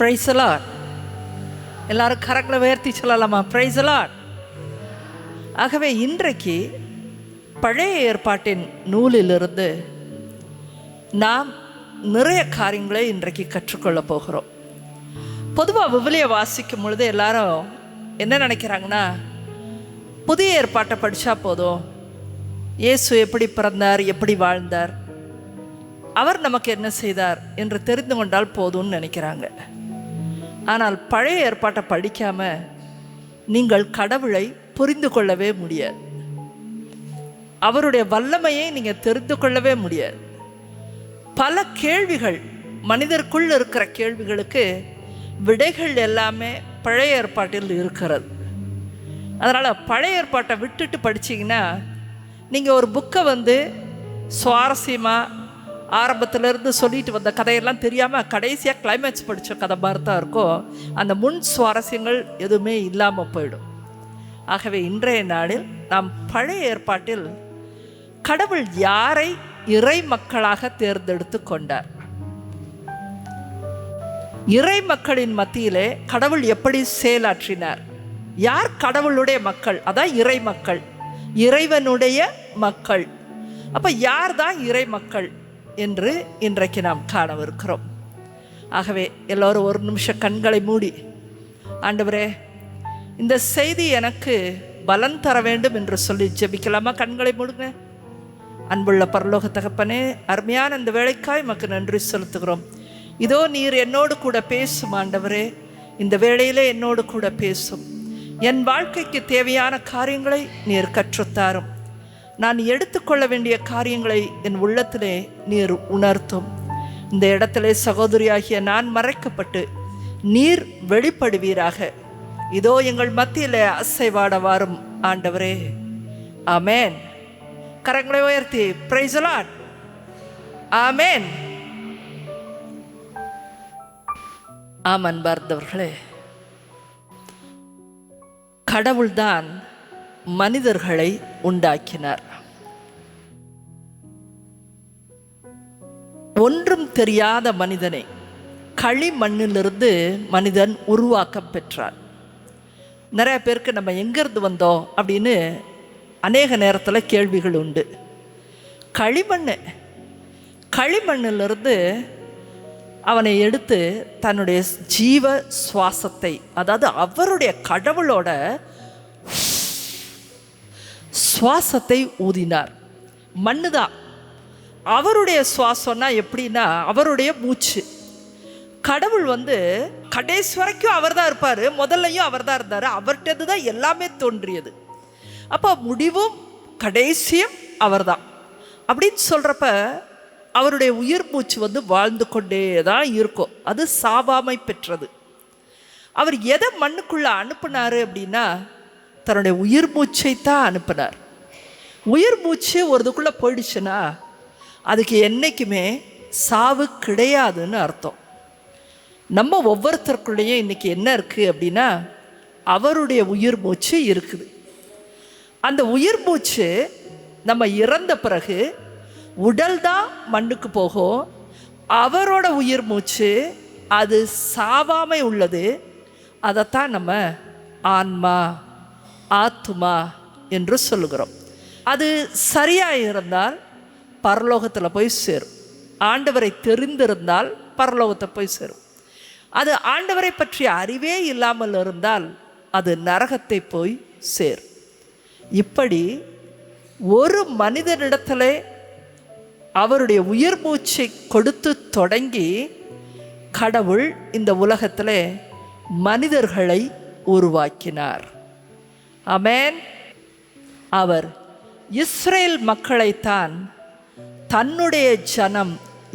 Praise the Lord. எல்லாரும் கரங்களை உயர்த்தி சொல்லலாமா? Praise the Lord. ஆகவே இன்றைக்கு பழைய ஏற்பாட்டின் நூலிலிருந்து நாம் நிறைய காரியங்களை இன்றைக்கு கற்றுக்கொள்ள போகிறோம். பொதுவாக விவிலியை வாசிக்கும் பொழுது எல்லாரும் என்ன நினைக்கிறாங்கன்னா, புதிய ஏற்பாட்டை படித்தா போதும், இயேசு எப்படி பிறந்தார், எப்படி வாழ்ந்தார், அவர் நமக்கு என்ன செய்தார் என்று தெரிந்து கொண்டால் போதும்னு நினைக்கிறாங்க. ஆனால் பழைய ஏற்பாட்டை படிக்காமல் நீங்கள் கடவுளை புரிந்து கொள்ளவே முடியாது. அவருடைய வல்லமையை நீங்கள் தெரிந்து கொள்ளவே முடியாது. பல கேள்விகள், மனிதருக்குள் இருக்கிற கேள்விகளுக்கு விடைகள் எல்லாமே பழைய ஏற்பாட்டில் இருக்கிறது. அதனால் பழைய ஏற்பாட்டை விட்டுட்டு படிச்சிங்கன்னா நீங்கள் ஒரு புக்கை சுவாரஸ்யமாக ஆரம்பத்திலேருந்து சொல்லிட்டு வந்த கதையெல்லாம் தெரியாமல் கடைசியாக கிளைமேக்ஸ் படித்த கதை மாதிரி தான் இருக்கும். அந்த முன் சுவாரஸ்யங்கள் எதுவுமே இல்லாமல் போயிடும். ஆகவே இன்றைய நாளில் நாம் பழைய ஏற்பாட்டில் கடவுள் யாரை இறை மக்களாக தேர்ந்தெடுத்து கொண்டார், இறை மக்களின் மத்தியிலே கடவுள் எப்படி செயலாற்றினார், யார் கடவுளுடைய மக்கள், அதான் இறை மக்கள், இறைவனுடைய மக்கள். அப்போ யார் தான் இறை மக்கள் என்று இன்றைக்கு நாம் காணவிருக்கிறோம். ஆகவே எல்லோரும் ஒரு நிமிஷம் கண்களை மூடி, ஆண்டவரே இந்த செய்தி எனக்கு பலன் தர வேண்டும் என்று சொல்லி ஜெபிக்கலாமா? கண்களை மூடுங்க. அன்புள்ள பரலோக தகப்பனே, அருமையான இந்த வேளைக்காய் மக்கு நன்றி செலுத்துகிறோம். இதோ நீர் என்னோடு கூட பேசும் ஆண்டவரே, இந்த வேளையிலே என்னோடு கூட பேசும். என் வாழ்க்கைக்கு தேவையான காரியங்களை நீர் கற்றுத்தாரும். நான் எடுத்துக்கொள்ள வேண்டிய காரியங்களை என் உள்ளத்திலே நீர் உணர்த்தும். இந்த இடத்திலே சகோதரியாகிய நான் மறைக்கப்பட்டு நீர் வெளிப்படுவீராக. இதோ எங்கள் மத்தியிலே அசைவாட வாரும் ஆண்டவரே. ஆமேன். கரங்களை உயர்த்தி பிரைஸ் தி லார்ட். ஆமேன். ஆமன். பார்த்தவர்களே, கடவுள்தான் மனிதர்களை உண்டாக்கினார். ஒன்றும் தெரியாத மனிதனை களிமண்ணிலிருந்து மனிதன் உருவாக்கம் பெற்றார். நிறைய பேருக்கு நம்ம எங்கேருந்து வந்தோம் அப்படின்னு அநேக நேரத்தில் கேள்விகள் உண்டு. களிமண்ணிலிருந்து அவனை எடுத்து தன்னுடைய ஜீவ சுவாசத்தை, அதாவது அவருடைய கடவுளோட சுவாசத்தை ஊதினார். மண்ணு தான் அவருடைய சுவாசம்னா எப்படின்னா அவருடைய மூச்சு. கடவுள் கடைசி வரைக்கும் அவர் தான் இருப்பார், முதல்லையும் அவர் தான் இருந்தார், அவர்கிட்டது தான் எல்லாமே தோன்றியது. அப்போ முடிவும் கடைசியும் அவர் தான் அப்படின்னு சொல்கிறப்ப அவருடைய உயிர் மூச்சு வாழ்ந்து கொண்டே தான் இருக்கும். அது சாவாமை பெற்றது. அவர் எதை மண்ணுக்குள்ளே அனுப்புனார் அப்படின்னா தன்னுடைய உயிர் மூச்சை தான் அனுப்பினார். உயிர் மூச்சு ஒரு இதுக்குள்ளே போயிடுச்சுன்னா அதுக்கு என்றைக்குமே சாவு கிடையாதுன்னு அர்த்தம். நம்ம ஒவ்வொருத்தருக்குள்ளேயும் இன்றைக்கி என்ன இருக்குது அப்படின்னா அவருடைய உயிர் மூச்சு இருக்குது. அந்த உயிர் மூச்சு நம்ம இறந்த பிறகு உடல் தான் மண்ணுக்கு போகும். அவரோட உயிர் மூச்சு அது சாவாமை உள்ளது. அதைத்தான் நம்ம ஆன்மா, ஆத்துமா என்று சொல்லுகிறோம். அது சரியாக இருந்தால் பரலோகத்தில் போய் சேரும். ஆண்டவரை தெரிந்திருந்தால் பரலோகத்தை போய் சேரும். அது ஆண்டவரை பற்றிய அறிவே இல்லாமல் இருந்தால் அது நரகத்தை போய் சேரும். இப்படி ஒரு மனிதனிடத்தில் அவருடைய உயிர் மூச்சை கொடுத்து தொடங்கி கடவுள் இந்த உலகத்தில் மனிதர்களை உருவாக்கினார். ஆமென். அவர் இஸ்ரேல் மக்களைத்தான் தன்னுடைய ஜனம்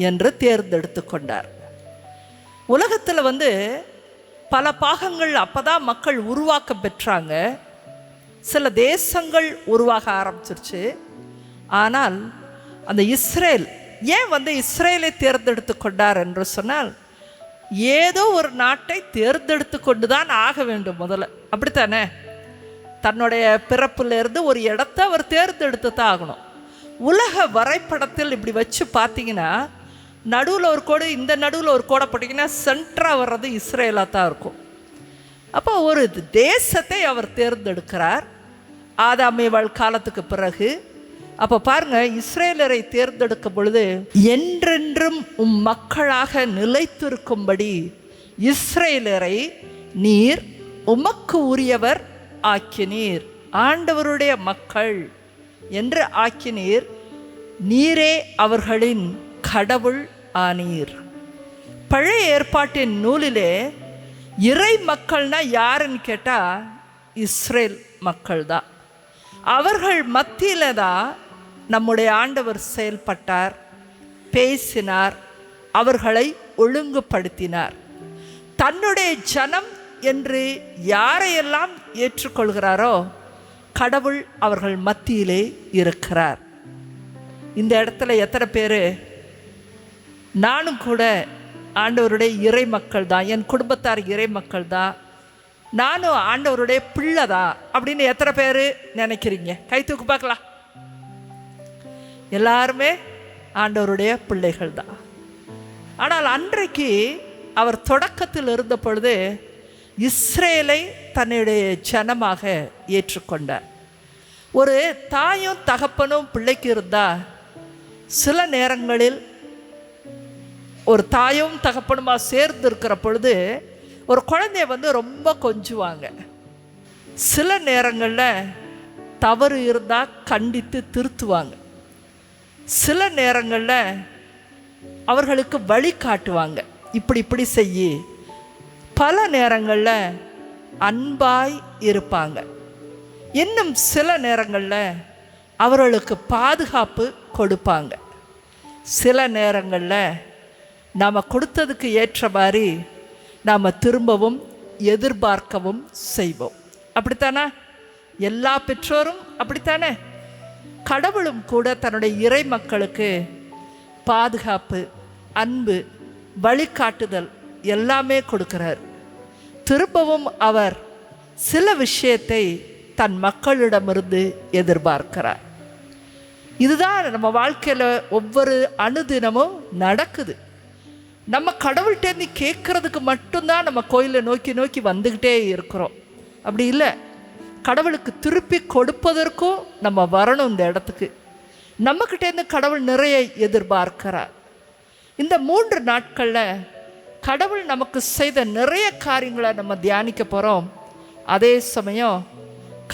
என்று தேர்ந்தெடுத்து கொண்டார். உலகத்தில் பல பாகங்கள் அப்போ தான் மக்கள் உருவாக்க பெற்றாங்க. சில தேசங்கள் உருவாக ஆரம்பிச்சிருச்சு. ஆனால் அந்த இஸ்ரேல் ஏன் இஸ்ரேலை தேர்ந்தெடுத்து கொண்டார் என்று சொன்னால், ஏதோ ஒரு நாட்டை தேர்ந்தெடுத்து கொண்டு தான் ஆக வேண்டும் முதல்ல, அப்படித்தானே? தன்னுடைய பிறப்பிலிருந்து ஒரு இடத்த அவர் தேர்ந்தெடுத்து தான் ஆகணும். உலக வரைபடத்தில் இப்படி வச்சு பார்த்தீங்கன்னா நடுவில் ஒரு கோடு, இந்த நடுவில் ஒரு கோடை போட்டிங்கன்னா சென்டராக வர்றது இஸ்ரேலாக தான் இருக்கும். அப்போ ஒரு தேசத்தை அவர் தேர்ந்தெடுக்கிறார் ஆதாம் ஏவாள் காலத்துக்கு பிறகு. அப்போ பாருங்க, இஸ்ரேலரை தேர்ந்தெடுக்கும் பொழுது என்றென்றும் மக்களாக நிலைத்திருக்கும்படி இஸ்ரேலரை நீர் உமக்கு உரியவர் ஆக்கினீர். ஆண்டவருடைய மக்கள் என்று ஆக்கினீர். நீரே அவர்களின் கடவுள் ஆனீர். பழைய ஏற்பாட்டின் நூலிலே இறை மக்கள்னா யாருன்னு கேட்டால் இஸ்ரேல் மக்கள் தான். அவர்கள் மத்தியில் தான் நம்முடைய ஆண்டவர் செயல்பட்டார், பேசினார், அவர்களை ஒழுங்குபடுத்தினார். தன்னுடைய ஜனம் என்று யாரையெல்லாம் ஏற்றுக்கொள்கிறாரோ கடவுள் அவர்கள் மத்தியிலே இருக்கிறார். இந்த இடத்துல எத்தனை பேர் நானும் கூட ஆண்டவருடைய இறை மக்கள் தான், என் குடும்பத்தார் இறை மக்கள் தான், நானும் ஆண்டவருடைய பிள்ளை தான் அப்படின்னு எத்தனை பேர் நினைக்கிறீங்க? கை தூக்கு பார்க்கலாம். எல்லாருமே ஆண்டவருடைய பிள்ளைகள் தான். ஆனால் அன்றைக்கு அவர் தொடக்கத்தில் இருந்த பொழுது இஸ்ரேலை தன்னுடைய ஜனமாக ஏற்றுக்கொண்டார். ஒரு தாயும் தகப்பனும் பிள்ளைக்கு இருந்தால் சில நேரங்களில் ஒரு தாயும் தகப்பனுமா சேர்ந்து இருக்கிற பொழுது ஒரு குழந்தைய ரொம்ப கொஞ்சுவாங்க. சில நேரங்களில் தவறு இருந்தால் கண்டித்து திருத்துவாங்க. சில நேரங்களில் அவர்களுக்கு வழி காட்டுவாங்க, இப்படி இப்படி செய்ய. பல நேரங்களில் அன்பாய் இருப்பாங்க. இன்னும் சில நேரங்களில் அவர்களுக்கு பாதுகாப்பு கொடுப்பாங்க. சில நேரங்களில் நாம் கொடுத்ததுக்கு ஏற்ற மாதிரி நாம் திரும்பவும் எதிர்பார்க்கவும் செய்வோம். அப்படித்தானே? எல்லா பெற்றோரும் அப்படித்தானே? கடவுளும் கூட தன்னுடைய இறை மக்களுக்கு பாதுகாப்பு, அன்பு, வழிகாட்டுதல் எல்லாமே கொடுக்கிறார். திரும்பவும் அவர் சில விஷயத்தை தன் மக்களிடமிருந்து எதிர்பார்க்கிறார். இதுதான் நம்ம வாழ்க்கையில் ஒவ்வொரு அணுதினமும் நடக்குது. நம்ம கடவுள்கிட்டேருந்து கேட்குறதுக்கு மட்டும்தான் நம்ம கோயிலை நோக்கி நோக்கி வந்துக்கிட்டே இருக்கிறோம். அப்படி இல்லை, கடவுளுக்கு திருப்பி கொடுப்பதற்கும் நம்ம வரணும். இந்த இடத்துக்கு நம்மக்கிட்டேருந்து கடவுள் நிறைய எதிர்பார்க்கிறார். இந்த 3 நாட்களில் கடவுள் நமக்கு செய்த நிறைய காரியங்களை நம்ம தியானிக்க போகிறோம். அதே சமயம்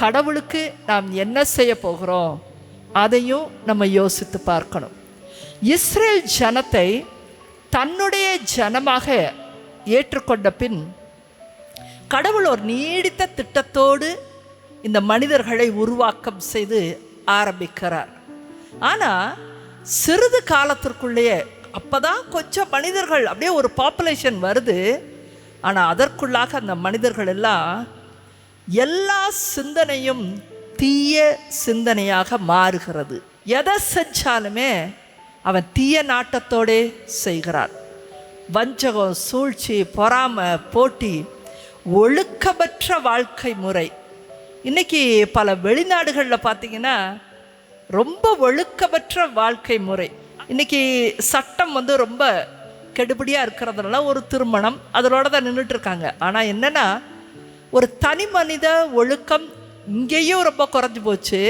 கடவுளுக்கு நாம் என்ன செய்ய போகிறோம் அதையும் நம்ம யோசித்து பார்க்கணும். இஸ்ரேல் ஜனத்தை தன்னுடைய ஜனமாக ஏற்றுக்கொண்ட பின் கடவுள் ஒரு நீடித்த திட்டத்தோடு இந்த மனிதர்களை உருவாக்கம் செய்து ஆரம்பிக்கிறார். ஆனால் சிறிது காலத்திற்குள்ளேயே, அப்போதான் கொஞ்சம் மனிதர்கள் அப்படியே ஒரு பாப்புலேஷன் வருது. ஆனால் அதற்குள்ளாக அந்த மனிதர்கள் எல்லாம் எல்லா சிந்தனையும் தீய சிந்தனையாக மாறுகிறது. எதை செஞ்சாலுமே அவன் தீய நாட்டத்தோடே செய்கிறான். வஞ்சகம், சூழ்ச்சி, பொறாமை, போட்டி, ஒழுக்கமற்ற வாழ்க்கை முறை. இன்றைக்கி பல வெளிநாடுகளில் பார்த்திங்கன்னா ரொம்ப ஒழுக்கமற்ற வாழ்க்கை முறை. இன்றைக்கி சட்டம் ரொம்ப கெடுபடியாக இருக்கிறதுனால ஒரு திருமணம் அதோட தான் நின்றுட்டுருக்காங்க. ஆனால் என்னென்னா, ஒரு தனி மனித ஒழுக்கம் இங்கேயும் ரொம்ப குறைஞ்சி போச்சு.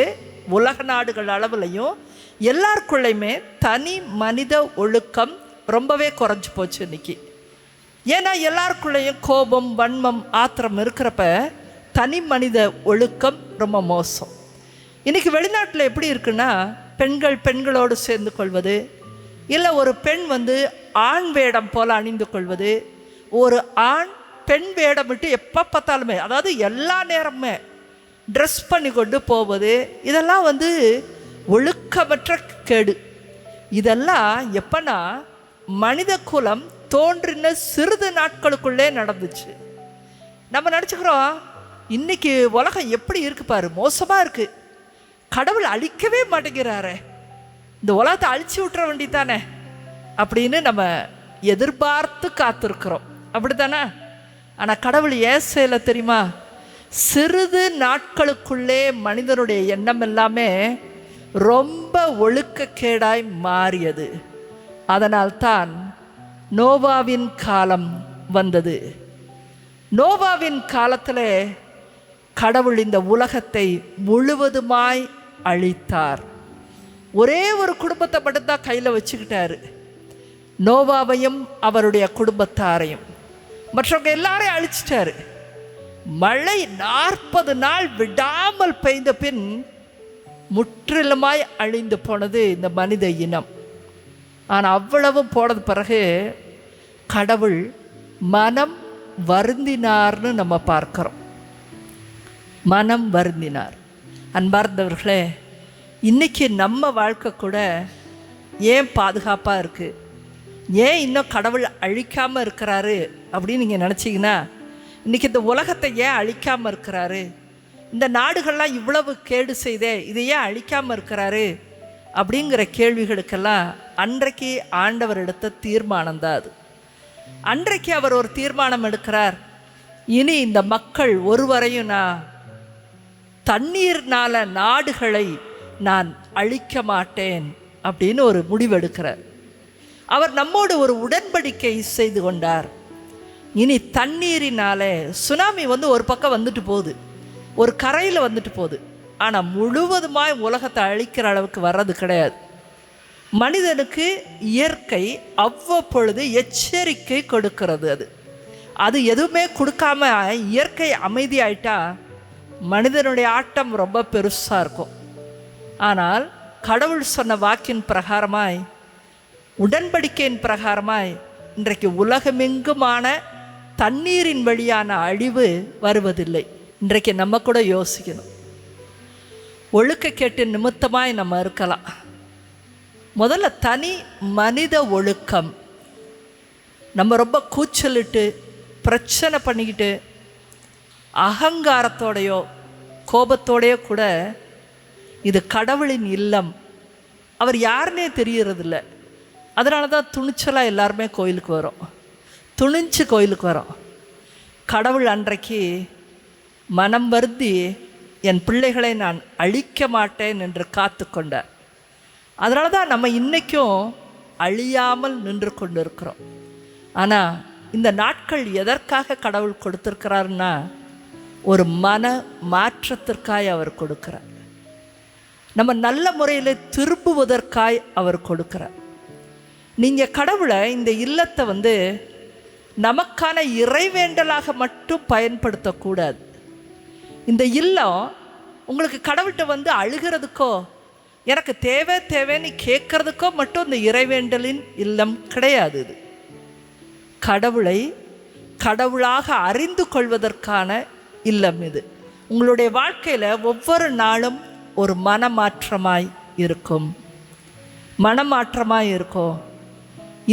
உலக நாடுகள் அளவுலையும் எல்லாருக்குள்ளேயுமே தனி மனித ஒழுக்கம் ரொம்பவே குறைஞ்சி போச்சு இன்றைக்கி. ஏன்னா எல்லாருக்குள்ளேயும் கோபம், வன்மம், ஆத்திரம் இருக்கிறப்ப தனி மனித ஒழுக்கம் ரொம்ப மோசம். இன்றைக்கி வெளிநாட்டில் எப்படி இருக்குன்னா, பெண்கள் பெண்களோடு சேர்ந்து கொள்வது, இல்லை ஒரு பெண் ஆண் வேடம் போல் அணிந்து கொள்வது, ஒரு ஆண் பெண் வேடம் விட்டு எப்போ பார்த்தாலுமே, அதாவது எல்லா நேரமுமே ட்ரெஸ் பண்ணி கொண்டு போவது, இதெல்லாம் ஒழுக்கமற்ற கேடு. இதெல்லாம் எப்போனா மனித குலம் தோன்றின சிறிது நாட்களுக்குள்ளே நடந்துச்சு. நம்ம நினச்சிக்கிறோம் இன்றைக்கி உலகம் எப்படி இருக்கு பாரு, மோசமாக இருக்குது, கடவுள் அழிக்கவே மாட்டேங்கிறாரே, இந்த உலகத்தை அழிச்சு விட்டுற வேண்டி தானே அப்படின்னு நம்ம எதிர்பார்த்து காத்திருக்கிறோம். அப்படி தானே? ஆனால் கடவுள் ஏன் செய்யலை தெரியுமா? சிறிது நாட்களுக்குள்ளே மனிதனுடைய எண்ணம் எல்லாமே ரொம்ப ஒழுக்கக்கேடாய் மாறியது. அதனால்தான் நோவாவின் காலம் வந்தது. நோவாவின் காலத்தில் கடவுள் இந்த உலகத்தை முழுவதுமாய் அழித்தார். ஒரே ஒரு குடும்பத்தை மட்டும்தான் கையில் வச்சுக்கிட்டாரு, நோவாவையும் அவருடைய குடும்பத்தாரையும். மற்றவங்க எல்லாரையும் அழிச்சிட்டாரு. மழை 40 நாள் விடாமல் பெய்த பின் முற்றிலுமாய் அழிந்து போனது இந்த மனித இனம். ஆனால் அவ்வளவும் போனது பிறகு கடவுள் மனம் வருந்தினார்னு நம்ம பார்க்கிறோம். மனம் வருந்தினார். அன்பார்ந்தவர்களே, இன்றைக்கி நம்ம வாழ்க்கை கூட ஏன் பாதுகாப்பாக இருக்குது, ஏன் இன்னும் கடவுள் அழிக்காமல் இருக்கிறாரு அப்படின்னு நீங்கள் நினச்சிங்கன்னா, இன்றைக்கி இந்த உலகத்தை ஏன் அழிக்காமல் இருக்கிறாரு, இந்த நாடுகள்லாம் இவ்வளவு கேடு செய்தே இதை ஏன் அழிக்காமல் இருக்கிறாரு அப்படிங்கிற கேள்விகளுக்கெல்லாம் அன்றைக்கு ஆண்டவர் எடுத்த தீர்மானம் தான் அது. அன்றைக்கு அவர் ஒரு தீர்மானம் எடுக்கிறார், இனி இந்த மக்கள் ஒருவரையும் நான் தண்ணீர்னால நாடுகளை நான் அழிக்க மாட்டேன் அப்படின்னு ஒரு முடிவெடுக்கிறார். அவர் நம்மோடு ஒரு உடன்படிக்கை செய்து கொண்டார். இனி தண்ணீரினாலே சுனாமி ஒரு பக்கம் வந்துட்டு போகுது, ஒரு கரையில் வந்துட்டு போகுது, ஆனால் முழுவதுமாய் உலகத்தை அழிக்கிற அளவுக்கு வர்றது கிடையாது. மனிதனுக்கு இயற்கை அவ்வப்பொழுது எச்சரிக்கை கொடுக்கிறது. அது எதுவுமே கொடுக்காம இயற்கை அமைதியாயிட்டா மனிதனுடைய ஆட்டம் ரொம்ப பெருசாக இருக்கும். ஆனால் கடவுள் சொன்ன வாக்கின் பிரகாரமாய், உடன்படிக்கையின் பிரகாரமாய் இன்றைக்கு உலகமெங்குமான தண்ணீரின் வழியான அழிவு வருவதில்லை. இன்றைக்கு நம்ம கூட யோசிக்கணும். ஒழுக்கக்கேட்டு நிமித்தமாய் நம்ம இருக்கலாம். முதல்ல தனி மனித ஒழுக்கம். நம்ம ரொம்ப கூச்சலிட்டு பிரச்சனை பண்ணிக்கிட்டு அகங்காரத்தோடையோ கோபத்தோடையோ கூட இது கடவுளின் இல்லம், அவர் யாருன்னே தெரியறதில்ல. அதனால தான் துணிச்சலாக எல்லாருமே கோயிலுக்கு வரோம், துணிஞ்சு கோயிலுக்கு வரோம். கடவுள் அன்றைக்கு மனம் வருந்தி என் பிள்ளைகளை நான் அழிக்க மாட்டேன் என்று காத்து கொண்டார். அதனால தான் நம்ம இன்றைக்கும் அழியாமல் நின்று கொண்டு இருக்கிறோம். ஆனால் இந்த நாட்கள் எதற்காக கடவுள் கொடுத்துருக்கிறாருன்னா, ஒரு மன மாற்றத்திற்காய் அவர் கொடுக்கிறார். நம்ம நல்ல முறையில் திரும்புவதற்காய் அவர் கொடுக்கிறார். நீங்கள் கடவுளை இந்த இல்லத்தை நமக்கான இறைவேண்டலாக மட்டும் பயன்படுத்தக்கூடாது. இந்த இல்லம் உங்களுக்கு கடவுள்கிட்ட அழுகிறதுக்கோ எனக்கு தேவைன்னு கேட்கறதுக்கோ மட்டும் இந்த இறைவேண்டலின் இல்லம் கிடையாது. இது கடவுளை கடவுளாக அறிந்து கொள்வதற்கான இல்லம். இது உங்களுடைய வாழ்க்கையில் ஒவ்வொரு நாளும் ஒரு மனமாற்றமாய் இருக்கும், மனமாற்றமாய் இருக்கும்.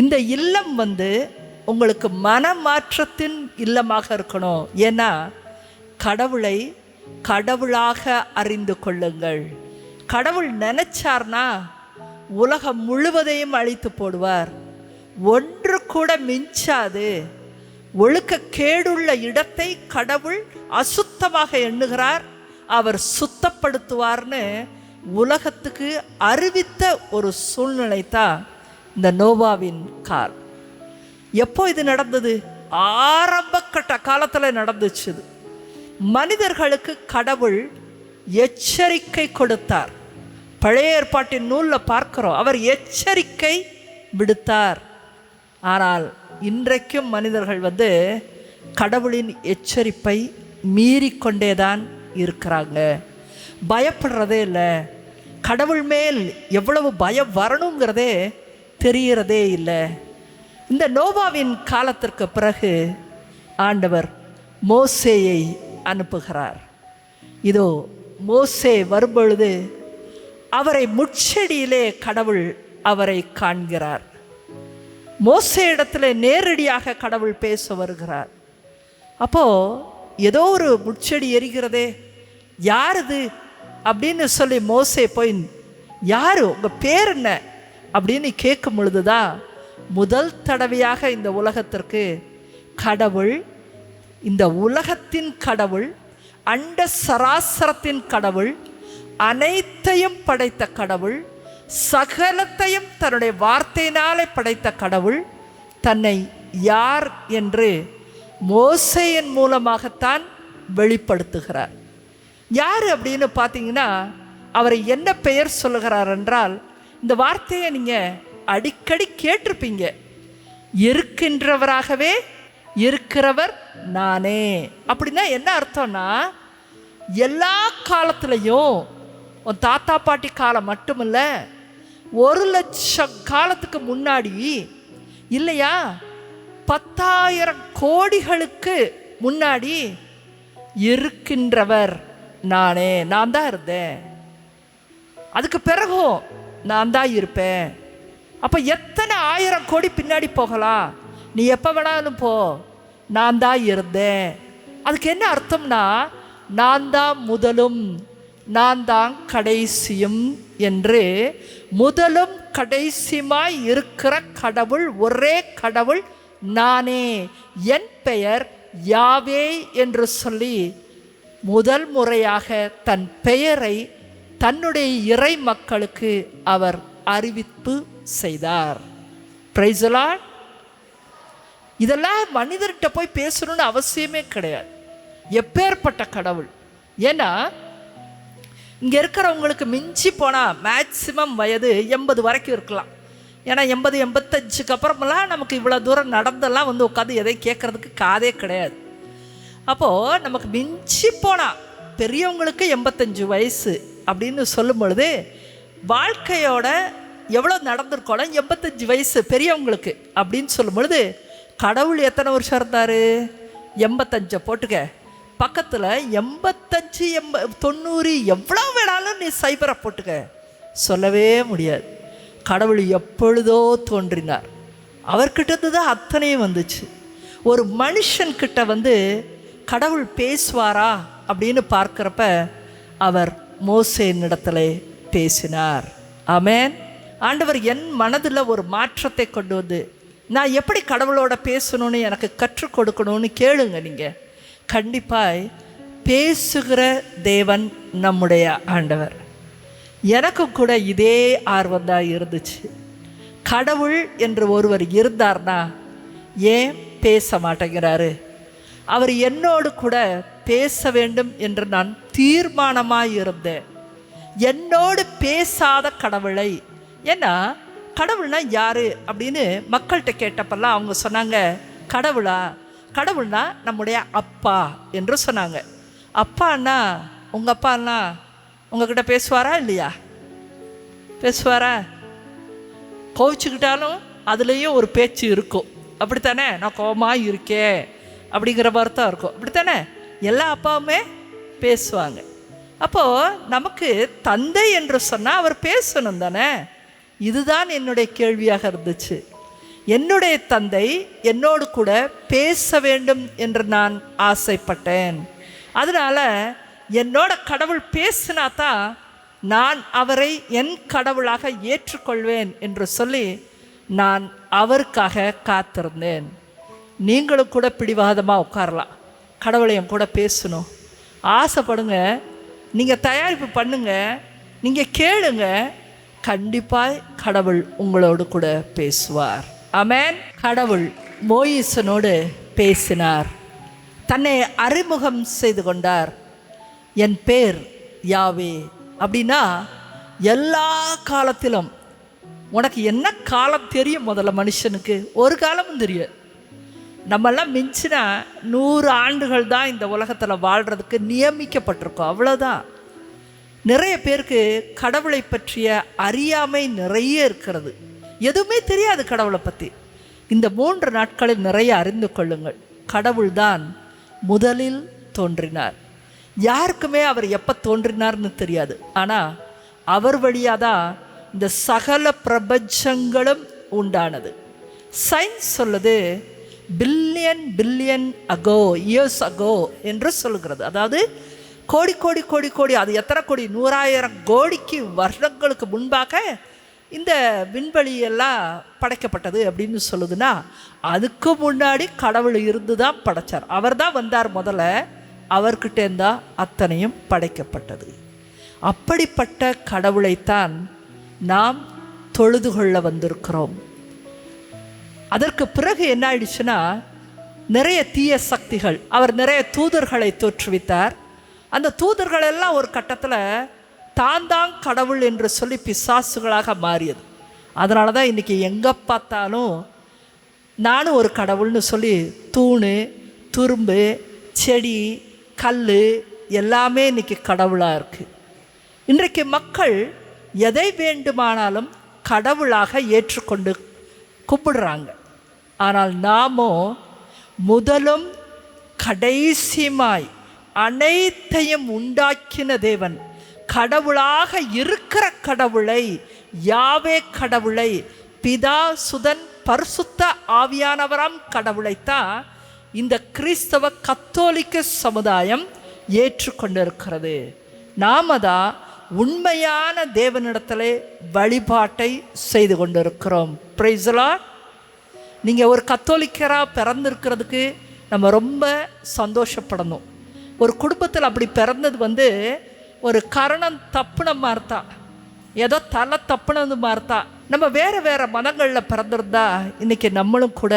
இந்த இல்லம் உங்களுக்கு மனமாற்றத்தின் இல்லமாக இருக்கணும். ஏன்னா கடவுளை கடவுளாக அறிந்து கொள்ளுங்கள். கடவுள் நினைச்சார்னா உலகம் முழுவதையும் அழித்து போடுவார், ஒன்று கூட மிஞ்சாது. ஒழுக்க கேடுள்ள இடத்தை கடவுள் அசுத்தமாக எண்ணுகிறார், அவர் சுத்தப்படுத்துவார்னு உலகத்துக்கு அறிவித்த ஒரு சூழ்நிலை தான் இந்த நோவாவின் கால். எப்போ இது நடந்தது? ஆரம்ப கட்ட காலத்தில் நடந்துச்சு. மனிதர்களுக்கு கடவுள் எச்சரிக்கை கொடுத்தார். பழைய ஏற்பாட்டின் நூலில் பார்க்கிறோம், அவர் எச்சரிக்கை விடுத்தார். ஆனால் இன்றைக்கும் மனிதர்கள் கடவுளின் எச்சரிப்பை மீறிக்கொண்டேதான் இருக்கிறாங்க. பயப்படுறதே இல்லை. கடவுள் மேல் எவ்வளவு பயம் வரணுங்கிறதே தெரிகிறதே இல்லை. இந்த நோவாவின் காலத்திற்கு பிறகு ஆண்டவர் மோசேயை அனுப்புகிறார். இதோ மோசே வரும்பொழுது அவரை முட்செடியிலே கடவுள் அவரை காண்கிறார். மோசே இடத்துல நேரடியாக கடவுள் பேச வருகிறார். அப்போது ஏதோ ஒரு முட்செடி எரிகிறதே, யார் இது அப்படின்னு சொல்லி மோசே போய், யார் உங்கள் பேர் என்ன அப்படின்னு கேட்கும் பொழுதுதான் முதல் தடவையாக இந்த உலகத்திற்கு கடவுள், இந்த உலகத்தின் கடவுள், அண்ட சராசரத்தின் கடவுள், அனைத்தையும் படைத்த கடவுள், சகலத்தையும் தன்னுடைய வார்த்தையினாலே படைத்த கடவுள் தன்னை யார் என்று மோசேயின் மூலமாகத்தான் வெளிப்படுத்துகிறார். யார் அப்படின்னு பார்த்தீங்கன்னா, அவரை என்ன பெயர் சொல்லுகிறார் என்றால், இந்த வார்த்தையை நீங்கள் அடிக்கடி கேட்டிருப்பீங்க. இருக்கின்றவராகவே இருக்கிறவர் நானே. அப்படின்னா என்ன அர்த்தம்னா, எல்லா காலத்துலேயும் உன் தாத்தா பாட்டி காலம் மட்டுமில்ல, 1,00,000 காலத்துக்கு முன்னாடி இல்லையா, 10,000 கோடிகளுக்கு முன்னாடி இருக்கின்றவர் நானே. நான் தான் இருந்தேன், அதுக்கு பிறகும் நான் தான் இருப்பேன். அப்போ எத்தனை 1000 கோடி பின்னாடி போகலாம், நீ எப்போ வேணாலும் போ, நான் தான் இருந்தேன். அதுக்கு என்ன அர்த்தம்னா, நான் தான் முதலும் நான் தான் கடைசியும் என்று முதலும் கடைசியுமாய் இருக்கிற கடவுள், ஒரே கடவுள் நானே, என் பெயர் யாவே என்று சொல்லி முதல் முறையாக தன் பெயரை தன்னுடைய இறை மக்களுக்கு அவர் அறிவிப்பு செய்தார். Praise the Lord. இதெல்லாம் மனிதர்கிட்ட போய் பேசணும்னு அவசியமே கிடையாது. எப்பேற்பட்ட கடவுள்! ஏன்னா இங்கே இருக்கிறவங்களுக்கு மிஞ்சி போனால் மேக்சிமம் வயது 80 வரைக்கும் இருக்கலாம். ஏன்னா 80, 85க்கு அப்புறமெல்லாம் நமக்கு இவ்வளோ தூரம் நடந்தெல்லாம் வந்து உட்காந்து எதை கேட்குறதுக்கு காதே கிடையாது. அப்போது நமக்கு மிஞ்சி போனால் பெரியவங்களுக்கு 85 வயசு அப்படின்னு சொல்லும் பொழுது, வாழ்க்கையோட எவ்வளோ நடந்திருக்கோல 85 வயசு பெரியவங்களுக்கு அப்படின்னு சொல்லும் பொழுது, கடவுள் எத்தனை வருஷம் இருந்தார்? 85 போட்டுக்க, பக்கத்தில் 85, 90 எவ்வளோ வேணாலும் நீ சைபரை போட்டுக்க, சொல்லவே முடியாது. கடவுள் எப்பொழுதோ தோன்றினார், அவர்கிட்ட தான் அத்தனையும் வந்துச்சு. ஒரு மனுஷன்கிட்ட வந்து கடவுள் பேசுவாரா அப்படின்னு பார்க்குறப்ப அவர் மோசேயினிடத்தில் பேசினார். ஆமென். ஆண்டவர் என் மனதில் ஒரு மாற்றத்தை கொண்டு வந்து, நான் எப்படி கடவுளோட பேசணும்னு எனக்கு கற்றுக் கொடுக்கணும்னு கேளுங்க. நீங்கள் கண்டிப்பாய் பேசுகிற தேவன் நம்முடைய ஆண்டவர். எனக்கும் கூட இதே ஆர்வம் தான் இருந்துச்சு. கடவுள் என்று ஒருவர் இருந்தார்னா ஏன் பேச மாட்டேங்கிறாரு? அவர் என்னோடு கூட பேச வேண்டும் என்று நான் தீர்மானமாக இருந்தேன். என்னோடு பேசாத கடவுளை, ஏன்னா கடவுள்னா யாரு அப்படின்னு மக்கள்கிட்ட கேட்டப்பெல்லாம் அவங்க சொன்னாங்க, கடவுள்னா நம்முடைய அப்பா என்று சொன்னாங்க. அப்பான்னா உங்கள் அப்பான்னா உங்ககிட்ட பேசுவாரா இல்லையா? பேசுவாரா? கோவிச்சுக்கிட்டாலும் அதுலேயும் ஒரு பேச்சு இருக்கும், அப்படித்தானே? நான் கோபமாக இருக்கேன் அப்படிங்கிற வார்த்தை இருக்கும், அப்படித்தானே? எல்லா அப்பாவுமே பேசுவாங்க. அப்போது நமக்கு தந்தை என்று சொன்னால் அவர் பேசணும் தானே? இதுதான் என்னுடைய கேள்வியாக இருந்துச்சு. என்னுடைய தந்தை என்னோடு கூட பேச வேண்டும் என்று நான் ஆசைப்பட்டேன். அதனால் என்னோட கடவுள் பேசினா தான் நான் அவரை என் கடவுளாக ஏற்றுக்கொள்வேன் என்று சொல்லி நான் அவருக்காக காத்திருந்தேன். நீங்களும் கூட பிடிவாதமாக உட்காரலாம், கடவுளையும் கூட பேசணும் ஆசைப்படுங்க. நீங்கள் தயாரிப்பு பண்ணுங்க, நீங்கள் கேளுங்க, கண்டிப்பாக கடவுள் உங்களோடு கூட பேசுவார். ஆமென். கடவுள் மோயிசனோடு பேசினார், தன்னை அறிமுகம் செய்து கொண்டார். என் பேர் யாவே அப்படின்னா, எல்லா காலத்திலும் உனக்கு என்ன காலம் தெரியும்? முதல்ல மனுஷனுக்கு ஒரு காலமும் தெரியாது. நம்மெல்லாம் மிஞ்சினா 100 ஆண்டுகள் தான் இந்த உலகத்தில் வாழ்கிறதுக்கு நியமிக்கப்பட்டிருக்கோம், அவ்வளோதான். நிறைய பேருக்கு கடவுளை பற்றிய அறியாமை நிறைய இருக்கிறது, எதுவுமே தெரியாது கடவுளை பற்றி. இந்த 3 நாட்களில் நிறைய அறிந்து கொள்ளுங்கள். கடவுள்தான் முதலில் தோன்றினார். யாருக்குமே அவர் எப்போ தோன்றினார்னு தெரியாது, ஆனால் அவர் வழியாக தான் இந்த சகல பிரபஞ்சங்களும் உண்டானது. சயின்ஸ் சொல்லுது பில்லியன் அகோ, இயர்ஸ் அகோ என்று சொல்லுகிறது. அதாவது கோடி கோடி கோடி கோடி, அது எத்தனை கோடி, 100,000 கோடிக்கு வருடங்களுக்கு முன்பாக இந்த விண்வெளியெல்லாம் படைக்கப்பட்டது அப்படின்னு சொல்லுதுன்னா, அதுக்கு முன்னாடி கடவுள் இருந்து தான் படைத்தார். அவர் தான் வந்தார் முதல்ல, அவர்கிட்டேருந்தான் அத்தனையும் படைக்கப்பட்டது. அப்படிப்பட்ட கடவுளைத்தான் நாம் தொழுது கொள்ள வந்திருக்கிறோம். அதற்கு பிறகு என்ன ஆயிடுச்சுன்னா, நிறைய தீய சக்திகள், அவர் நிறைய தூதர்களை தோற்றுவித்தார். அந்த தூதர்கள் எல்லாம் ஒரு கட்டத்தில் தான் கடவுள் என்று சொல்லி பிசாசுகளாக மாறியது. அதனால தான் இன்றைக்கி எங்கே பார்த்தாலும் நானும் ஒரு கடவுள்னு சொல்லி தூண், துரும்பு, செடி, கல் எல்லாமே இன்றைக்கி கடவுளாக இருக்குது. இன்றைக்கு மக்கள் எதை வேண்டுமானாலும் கடவுளாக ஏற்றுக்கொண்டு கும்பிடுறாங்க. ஆனால் நாமோ முதலும் கடைசியுமாய் அனைத்தையும் உண்டாக்கின தேவன், கடவுளாக இருக்கிற கடவுளை, யாவே கடவுளை, பிதா சுதன் பரிசுத்த ஆவியானவராம் கடவுளைத்தான் இந்த கிறிஸ்தவ கத்தோலிக்க சமுதாயம் ஏற்றுக்கொண்டிருக்கிறது. நாம தான் உண்மையான தேவனிடத்திலே வழிபாட்டை செய்து கொண்டிருக்கிறோம். Praise the Lord. நீங்கள் ஒரு கத்தோலிக்கராக பிறந்திருக்கிறதுக்கு நம்ம ரொம்ப சந்தோஷப்படணும். ஒரு குடும்பத்தில் அப்படி பிறந்தது ஒரு கரணம் தப்புன மாதிரி தான், ஏதோ தலை தப்புனது மாதிரி தான். நம்ம வேறு வேறு மதங்களில் பிறந்திருந்தா இன்றைக்கி நம்மளும் கூட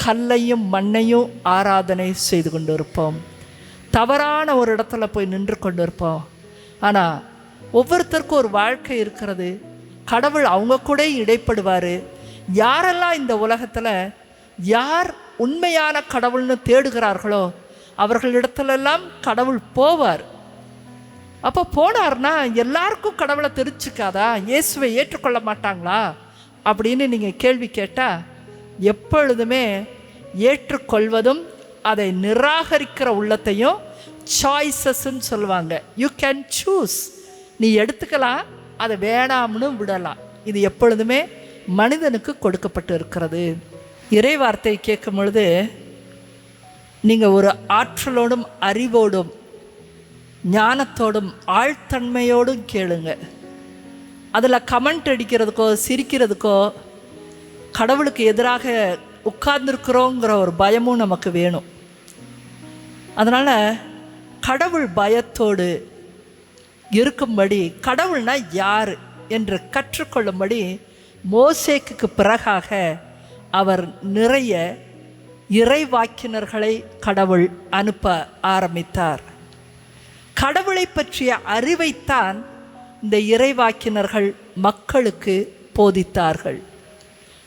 கல்லையும் மண்ணையும் ஆராதனை செய்து கொண்டு இருப்போம். தவறான ஒரு இடத்துல போய் நின்று கொண்டு இருப்போம். ஆனால் ஒவ்வொருத்தருக்கும் ஒரு வாழ்க்கை இருக்கிறது. கடவுள் அவங்க கூட இடைப்படுவார். யாரெல்லாம் இந்த உலகத்தில் யார் உண்மையான கடவுள்னு தேடுகிறார்களோ அவர்களிடத்துலெல்லாம் கடவுள் போவார். அப்போ போனார்னா எல்லாருக்கும் கடவுளை தெரிஞ்சுக்காதா, இயேசுவை ஏற்றுக்கொள்ள மாட்டாங்களா அப்படின்னு நீங்கள் கேள்வி கேட்டால், எப்பொழுதுமே ஏற்றுக்கொள்வதும் அதை நிராகரிக்கிற உள்ளத்தையும் சாய்ஸஸ்ன்னு சொல்லுவாங்க. யூ கேன் சூஸ், நீ எடுத்துக்கலாம், அதை வேணாம்னு விடலாம். இது எப்பொழுதுமே மனிதனுக்கு கொடுக்கப்பட்டு இருக்கிறது. இறை வார்த்தை கேட்கும் பொழுது நீங்கள் ஒரு ஆற்றலோடும் அறிவோடும் ஞானத்தோடும் ஆழ்த்தன்மையோடும் கேளுங்க. அதில் கமெண்ட் அடிக்கிறதுக்கோ சிரிக்கிறதுக்கோ கடவுளுக்கு எதிராக உட்கார்ந்துருக்குறோங்கிற ஒரு பயமும் நமக்கு வேணும். அதனால் கடவுள் பயத்தோடு இருக்கும்படி, கடவுள்னா யார் என்று கற்றுக்கொள்ளும்படி மோசேக்கு பிறகாக அவர் நிறைய இறைவாக்கினர்களை கடவுள் அனுப்ப ஆரம்பித்தார். கடவுளை பற்றிய அறிவைத்தான் இந்த இறைவாக்கினர்கள் மக்களுக்கு போதித்தார்கள்.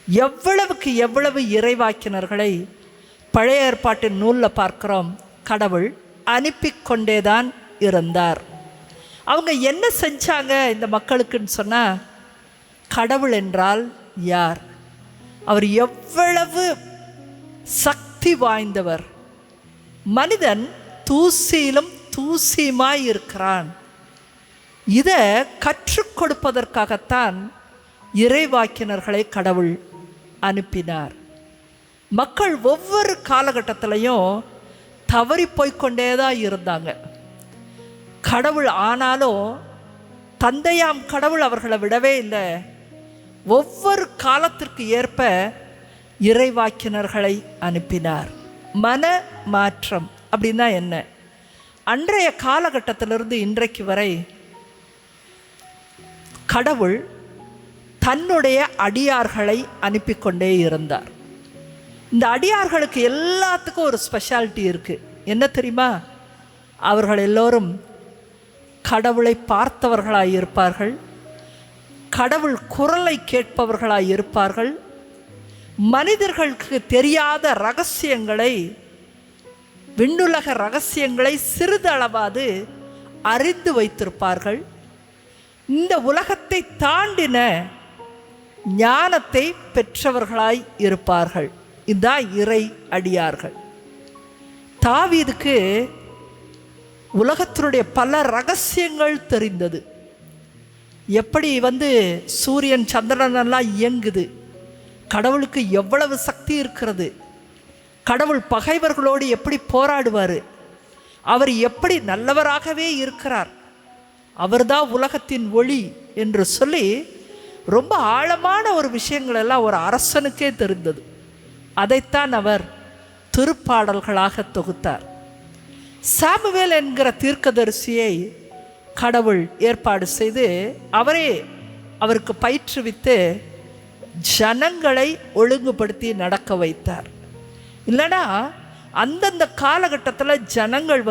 எவ்வளவுக்கு எவ்வளவு இறைவாக்கினர்களை பழைய ஏற்பாட்டின் நூலில் பார்க்கிறோம். கடவுள் அனுப்பி கொண்டேதான் இருந்தார். அவங்க என்ன செஞ்சாங்க இந்த மக்களுக்குன்னு சொன்னால், கடவுள் என்றால் யார், அவர் எவ்வளவு சக்தி வாய்ந்தவர், மனிதன் தூசியிலும் தூசியுமாய் இருக்கிறான், இதை கற்றுக் கொடுப்பதற்காகத்தான் இறைவாக்கினர்களை கடவுள் அனுப்பினார். மக்கள் ஒவ்வொரு காலகட்டத்திலையும் தவறி போய்கொண்டே தான் இருந்தாங்க. கடவுள் ஆனாலும் தந்தையாம் கடவுள் அவர்களை விடவே இல்லை. ஒவ்வொரு காலத்திற்கு ஏற்ப இறைவாக்கினர்களை அனுப்பினார். மன மாற்றம் அப்படின்னா என்ன? அன்றைய காலகட்டத்திலிருந்து இன்றைக்கு வரை கடவுள் தன்னுடைய அடியார்களை அனுப்பி கொண்டே இருந்தார். இந்த அடியார்களுக்கு எல்லாத்துக்கும் ஒரு ஸ்பெஷாலிட்டி இருக்குது. என்ன தெரியுமா? அவர்கள் எல்லோரும் கடவுளை பார்த்தவர்களாய் இருப்பார்கள், கடவுள் குரலை கேட்பவர்களாய் இருப்பார்கள், மனிதர்களுக்கு தெரியாத ரகசியங்களை, விண்ணுலக ரகசியங்களை சிறிதளவாது அறிந்து வைத்திருப்பார்கள், இந்த உலகத்தை தாண்டின ஞானத்தை பெற்றவர்களாய் இருப்பார்கள். இதுதான் இறை அடியார்கள். தாவீதுக்கு உலகத்தினுடைய பல ரகசியங்கள் தெரிந்தது. எப்படி சூரியன் சந்திரனெல்லாம் இயங்குது, கடவுளுக்கு எவ்வளவு சக்தி இருக்கிறது, கடவுள் பகைவர்களோடு எப்படி போராடுவார், அவர் எப்படி நல்லவராகவே இருக்கிறார், அவர்தான் உலகத்தின் ஒளி என்று சொல்லி ரொம்ப ஆழமான ஒரு விஷயங்களெல்லாம் ஒரு அரசனுக்கே தெரிந்தது. அதைத்தான் அவர் திருப்பாடல்களாக தொகுத்தார். சாமுவேல் என்கிற தீர்க்கதரிசியை கடவுள் ஏற்பாடு செய்து அவரே அவருக்கு பயிற்றுவித்து ஜனங்களை ஒழுங்குபடுத்தி நடக்க வைத்தார். இல்லைனா அந்தந்த காலகட்டத்தில் ஜனங்கள்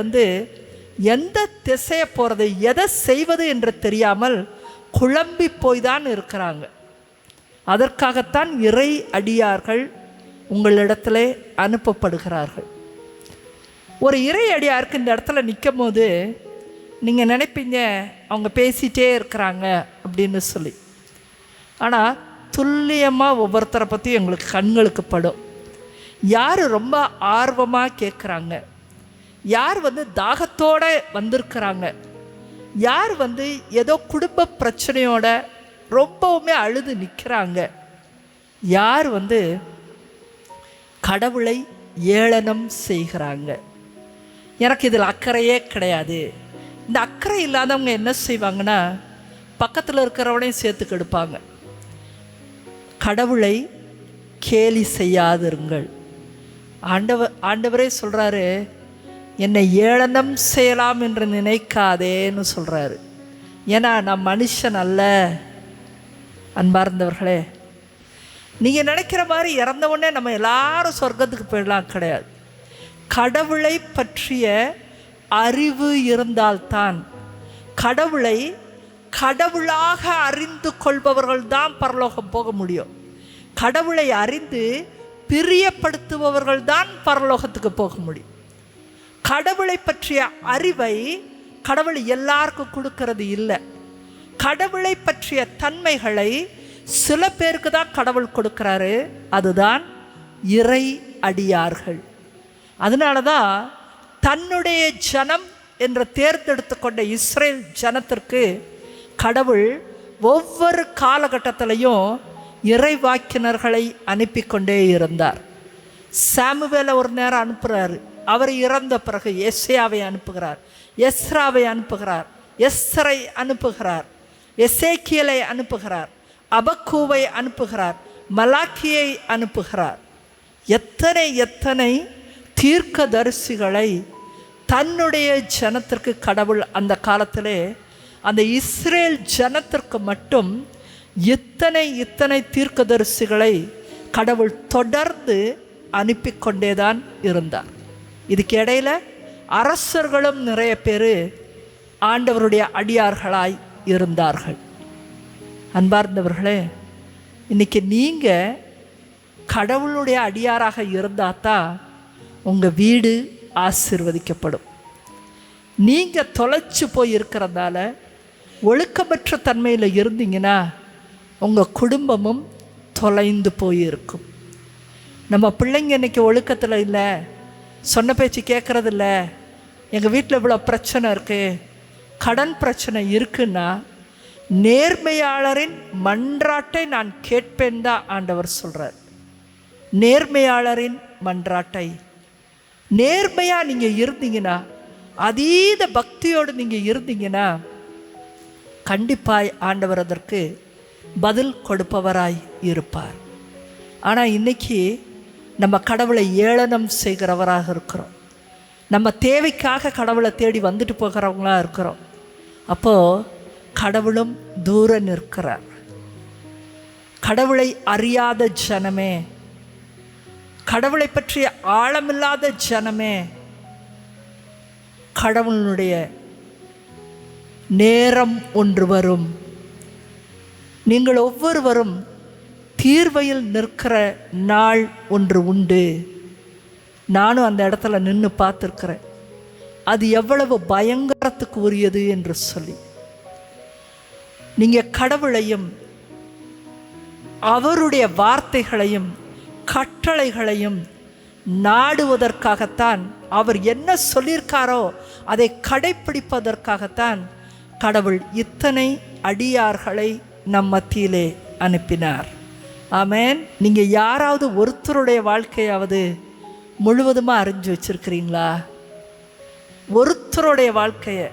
எந்த திசையை போகிறது, எதை செய்வது என்று தெரியாமல் குழம்பி போய் தான் இருக்கிறாங்க. அதற்காகத்தான் இறை அடியார்கள் உங்களிடத்துல அனுப்பப்படுகிறார்கள். ஒரு இறை அடியாருக்கு இந்த இடத்துல நிற்கும் போது நீங்கள் நினைப்பீங்க அவங்க பேசிகிட்டே இருக்கிறாங்க அப்படின்னு சொல்லி. ஆனால் துல்லியமாக ஒவ்வொருத்தரை பற்றி எங்களுக்கு கண்களுக்கு படும். யார் ரொம்ப ஆர்வமாக கேட்குறாங்க, யார் தாகத்தோடு வந்திருக்கிறாங்க, யார் ஏதோ குடும்ப பிரச்சனையோட ரொம்பவுமே அழுது நிற்கிறாங்க, யார் கடவுளை ஏளனம் செய்கிறாங்க. எனக்கு இதில் அக்கறையே கிடையாது. இந்த அக்கறை இல்லாதவங்க என்ன செய்வாங்கன்னா பக்கத்தில் இருக்கிறவனையும் சேர்த்து கெடுப்பாங்க. கடவுளை கேலி செய்யாதிருங்கள். ஆண்டவரே சொல்கிறாரு, என்னை ஏளனம் செய்யலாம் என்று நினைக்காதேன்னு சொல்கிறாரு. ஏன்னா நான் மனுஷன் அல்ல. அன்பார்ந்தவர்களே, நீங்கள் நினைக்கிற மாதிரி இறந்தவுடனே நம்ம எல்லாரும் சொர்க்கத்துக்கு போயிடலாம் கிடையாது. கடவுளை பற்றிய அறிவு இருந்தால்தான், கடவுளை கடவுளாக அறிந்து கொள்பவர்கள் தான் பரலோகம் போக முடியும். கடவுளை அறிந்து பிரியப்படுத்துபவர்கள் தான் பரலோகத்துக்கு போக முடியும். கடவுளை பற்றிய அறிவை கடவுள் எல்லாருக்கும் கொடுக்கறது இல்லை. கடவுளை பற்றிய தன்மைகளை சில பேருக்கு தான் கடவுள் கொடுக்குறாரு. அதுதான் இறை அடியார்கள். அதனால தான் தன்னுடைய ஜனம் என்று தேர்ந்தெடுத்து கொண்ட இஸ்ரேல் ஜனத்திற்கு கடவுள் ஒவ்வொரு காலகட்டத்திலையும் இறைவாக்கினர்களை அனுப்பி கொண்டே இருந்தார். சாமுவேலை ஒரு நேரம் அனுப்புகிறார். அவர் இறந்த பிறகு எசேயாவை அனுப்புகிறார், எஸ்ராவை அனுப்புகிறார், எஸ்ரை அனுப்புகிறார், எசேக்கியலை அனுப்புகிறார், அபக்கூவை அனுப்புகிறார், மலாக்கியை அனுப்புகிறார். எத்தனை எத்தனை தீர்க்கதரிசிகளை தன்னுடைய ஜனத்திற்கு கடவுள் அந்த காலத்திலே, அந்த இஸ்ரேல் ஜனத்திற்கு மட்டும் இத்தனை தீர்க்கதரிசிகளை கடவுள் தொடர்ந்து அனுப்பி கொண்டேதான் இருந்தார். இதுக்கு இடையில் அரசர்களும் நிறைய பேர் ஆண்டவருடைய அடியார்களாய் இருந்தார்கள். அன்பார்ந்தவர்களே, இன்றைக்கி நீங்கள் கடவுளுடைய அடியாராக இருந்தால் தான் உங்கள் வீடு ஆசீர்வதிக்கப்படும். நீங்கள் தொலைச்சு போய் இருக்கிறதால ஒழுக்கமற்ற தன்மையில் இருந்தீங்கன்னா உங்கள் குடும்பமும் தொலைந்து போயிருக்கும். நம்ம பிள்ளைங்க இன்றைக்கி ஒழுக்கத்தில் இல்லை, சொன்ன பேச்சு கேட்குறதில்ல, எங்கள் வீட்டில் இவ்வளோ பிரச்சனை இருக்குது, கடன் பிரச்சனை இருக்குன்னா நேர்மையாளரின் மன்றாட்டை நான் கேட்பேன் தான் ஆண்டவர் சொல்கிறார். நேர்மையாளரின் மன்றாட்டை நேர்மையாக நீங்கள் இருந்தீங்கன்னா, அதீத பக்தியோடு நீங்கள் இருந்தீங்கன்னா கண்டிப்பாய் ஆண்டவர் அதற்கு பதில் கொடுப்பவராய் இருப்பார். ஆனால் இன்றைக்கி நம்ம கடவுளை ஏளனம் செய்கிறவராக இருக்கிறோம். நம்ம தேவைக்காக கடவுளை தேடி வந்துட்டு போகிறவங்களாக இருக்கிறோம். அப்போது கடவுளும் தூர நிற்கிறார். கடவுளை அறியாத ஜனமே, கடவுளை பற்றிய ஆழமில்லாத ஜனமே, கடவுளுடைய நேரம் ஒன்று வரும். நீங்கள் ஒவ்வொருவரும் தீர்வையில் நிற்கிற நாள் ஒன்று உண்டு. நானும் அந்த இடத்துல நின்று பார்த்துருக்கிறேன். அது எவ்வளவு பயங்கரத்துக்கு உரியது என்று சொல்லி. நீங்கள் கடவுளையும் அவருடைய வார்த்தைகளையும் கட்டளைகளையும் நாடுவதற்காகத்தான், அவர் என்ன சொல்லியிருக்காரோ அதை கடைப்பிடிப்பதற்காகத்தான் கடவுள் இத்தனை அடியார்களை நம் மத்தியிலே அனுப்பினார். ஆமென். நீங்கள் யாராவது ஒருத்தருடைய வாழ்க்கையாவது முழுவதுமாக அறிஞ்சு வச்சுருக்கிறீங்களா? ஒருத்தருடைய வாழ்க்கையை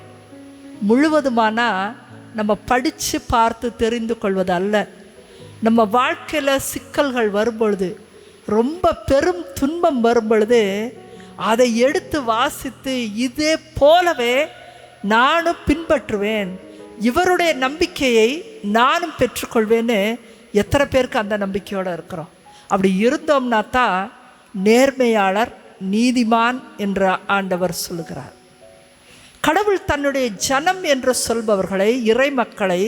முழுவதுமானா நம்ம படித்து பார்த்து தெரிந்து கொள்வது அல்ல. நம்ம வாழ்க்கையில் சிக்கல்கள் வரும்பொழுது, ரொம்ப பெரும் துன்பம் வரும்பொழுது அதை எடுத்து வாசித்து இதே போலவே நானும் பின்பற்றுவேன், இவருடைய நம்பிக்கையை நானும் பெற்றுக்கொள்வேன்னு எத்தனை பேருக்கு அந்த நம்பிக்கையோடு இருக்கிறோம்? அப்படி இருந்தோம்னா தான் நேர்மையாளர், நீதிமான் என்று ஆண்டவர் சொல்லுகிறார். கடவுள் தன்னுடைய ஜனம் என்று சொல்பவர்களை, இறை மக்களை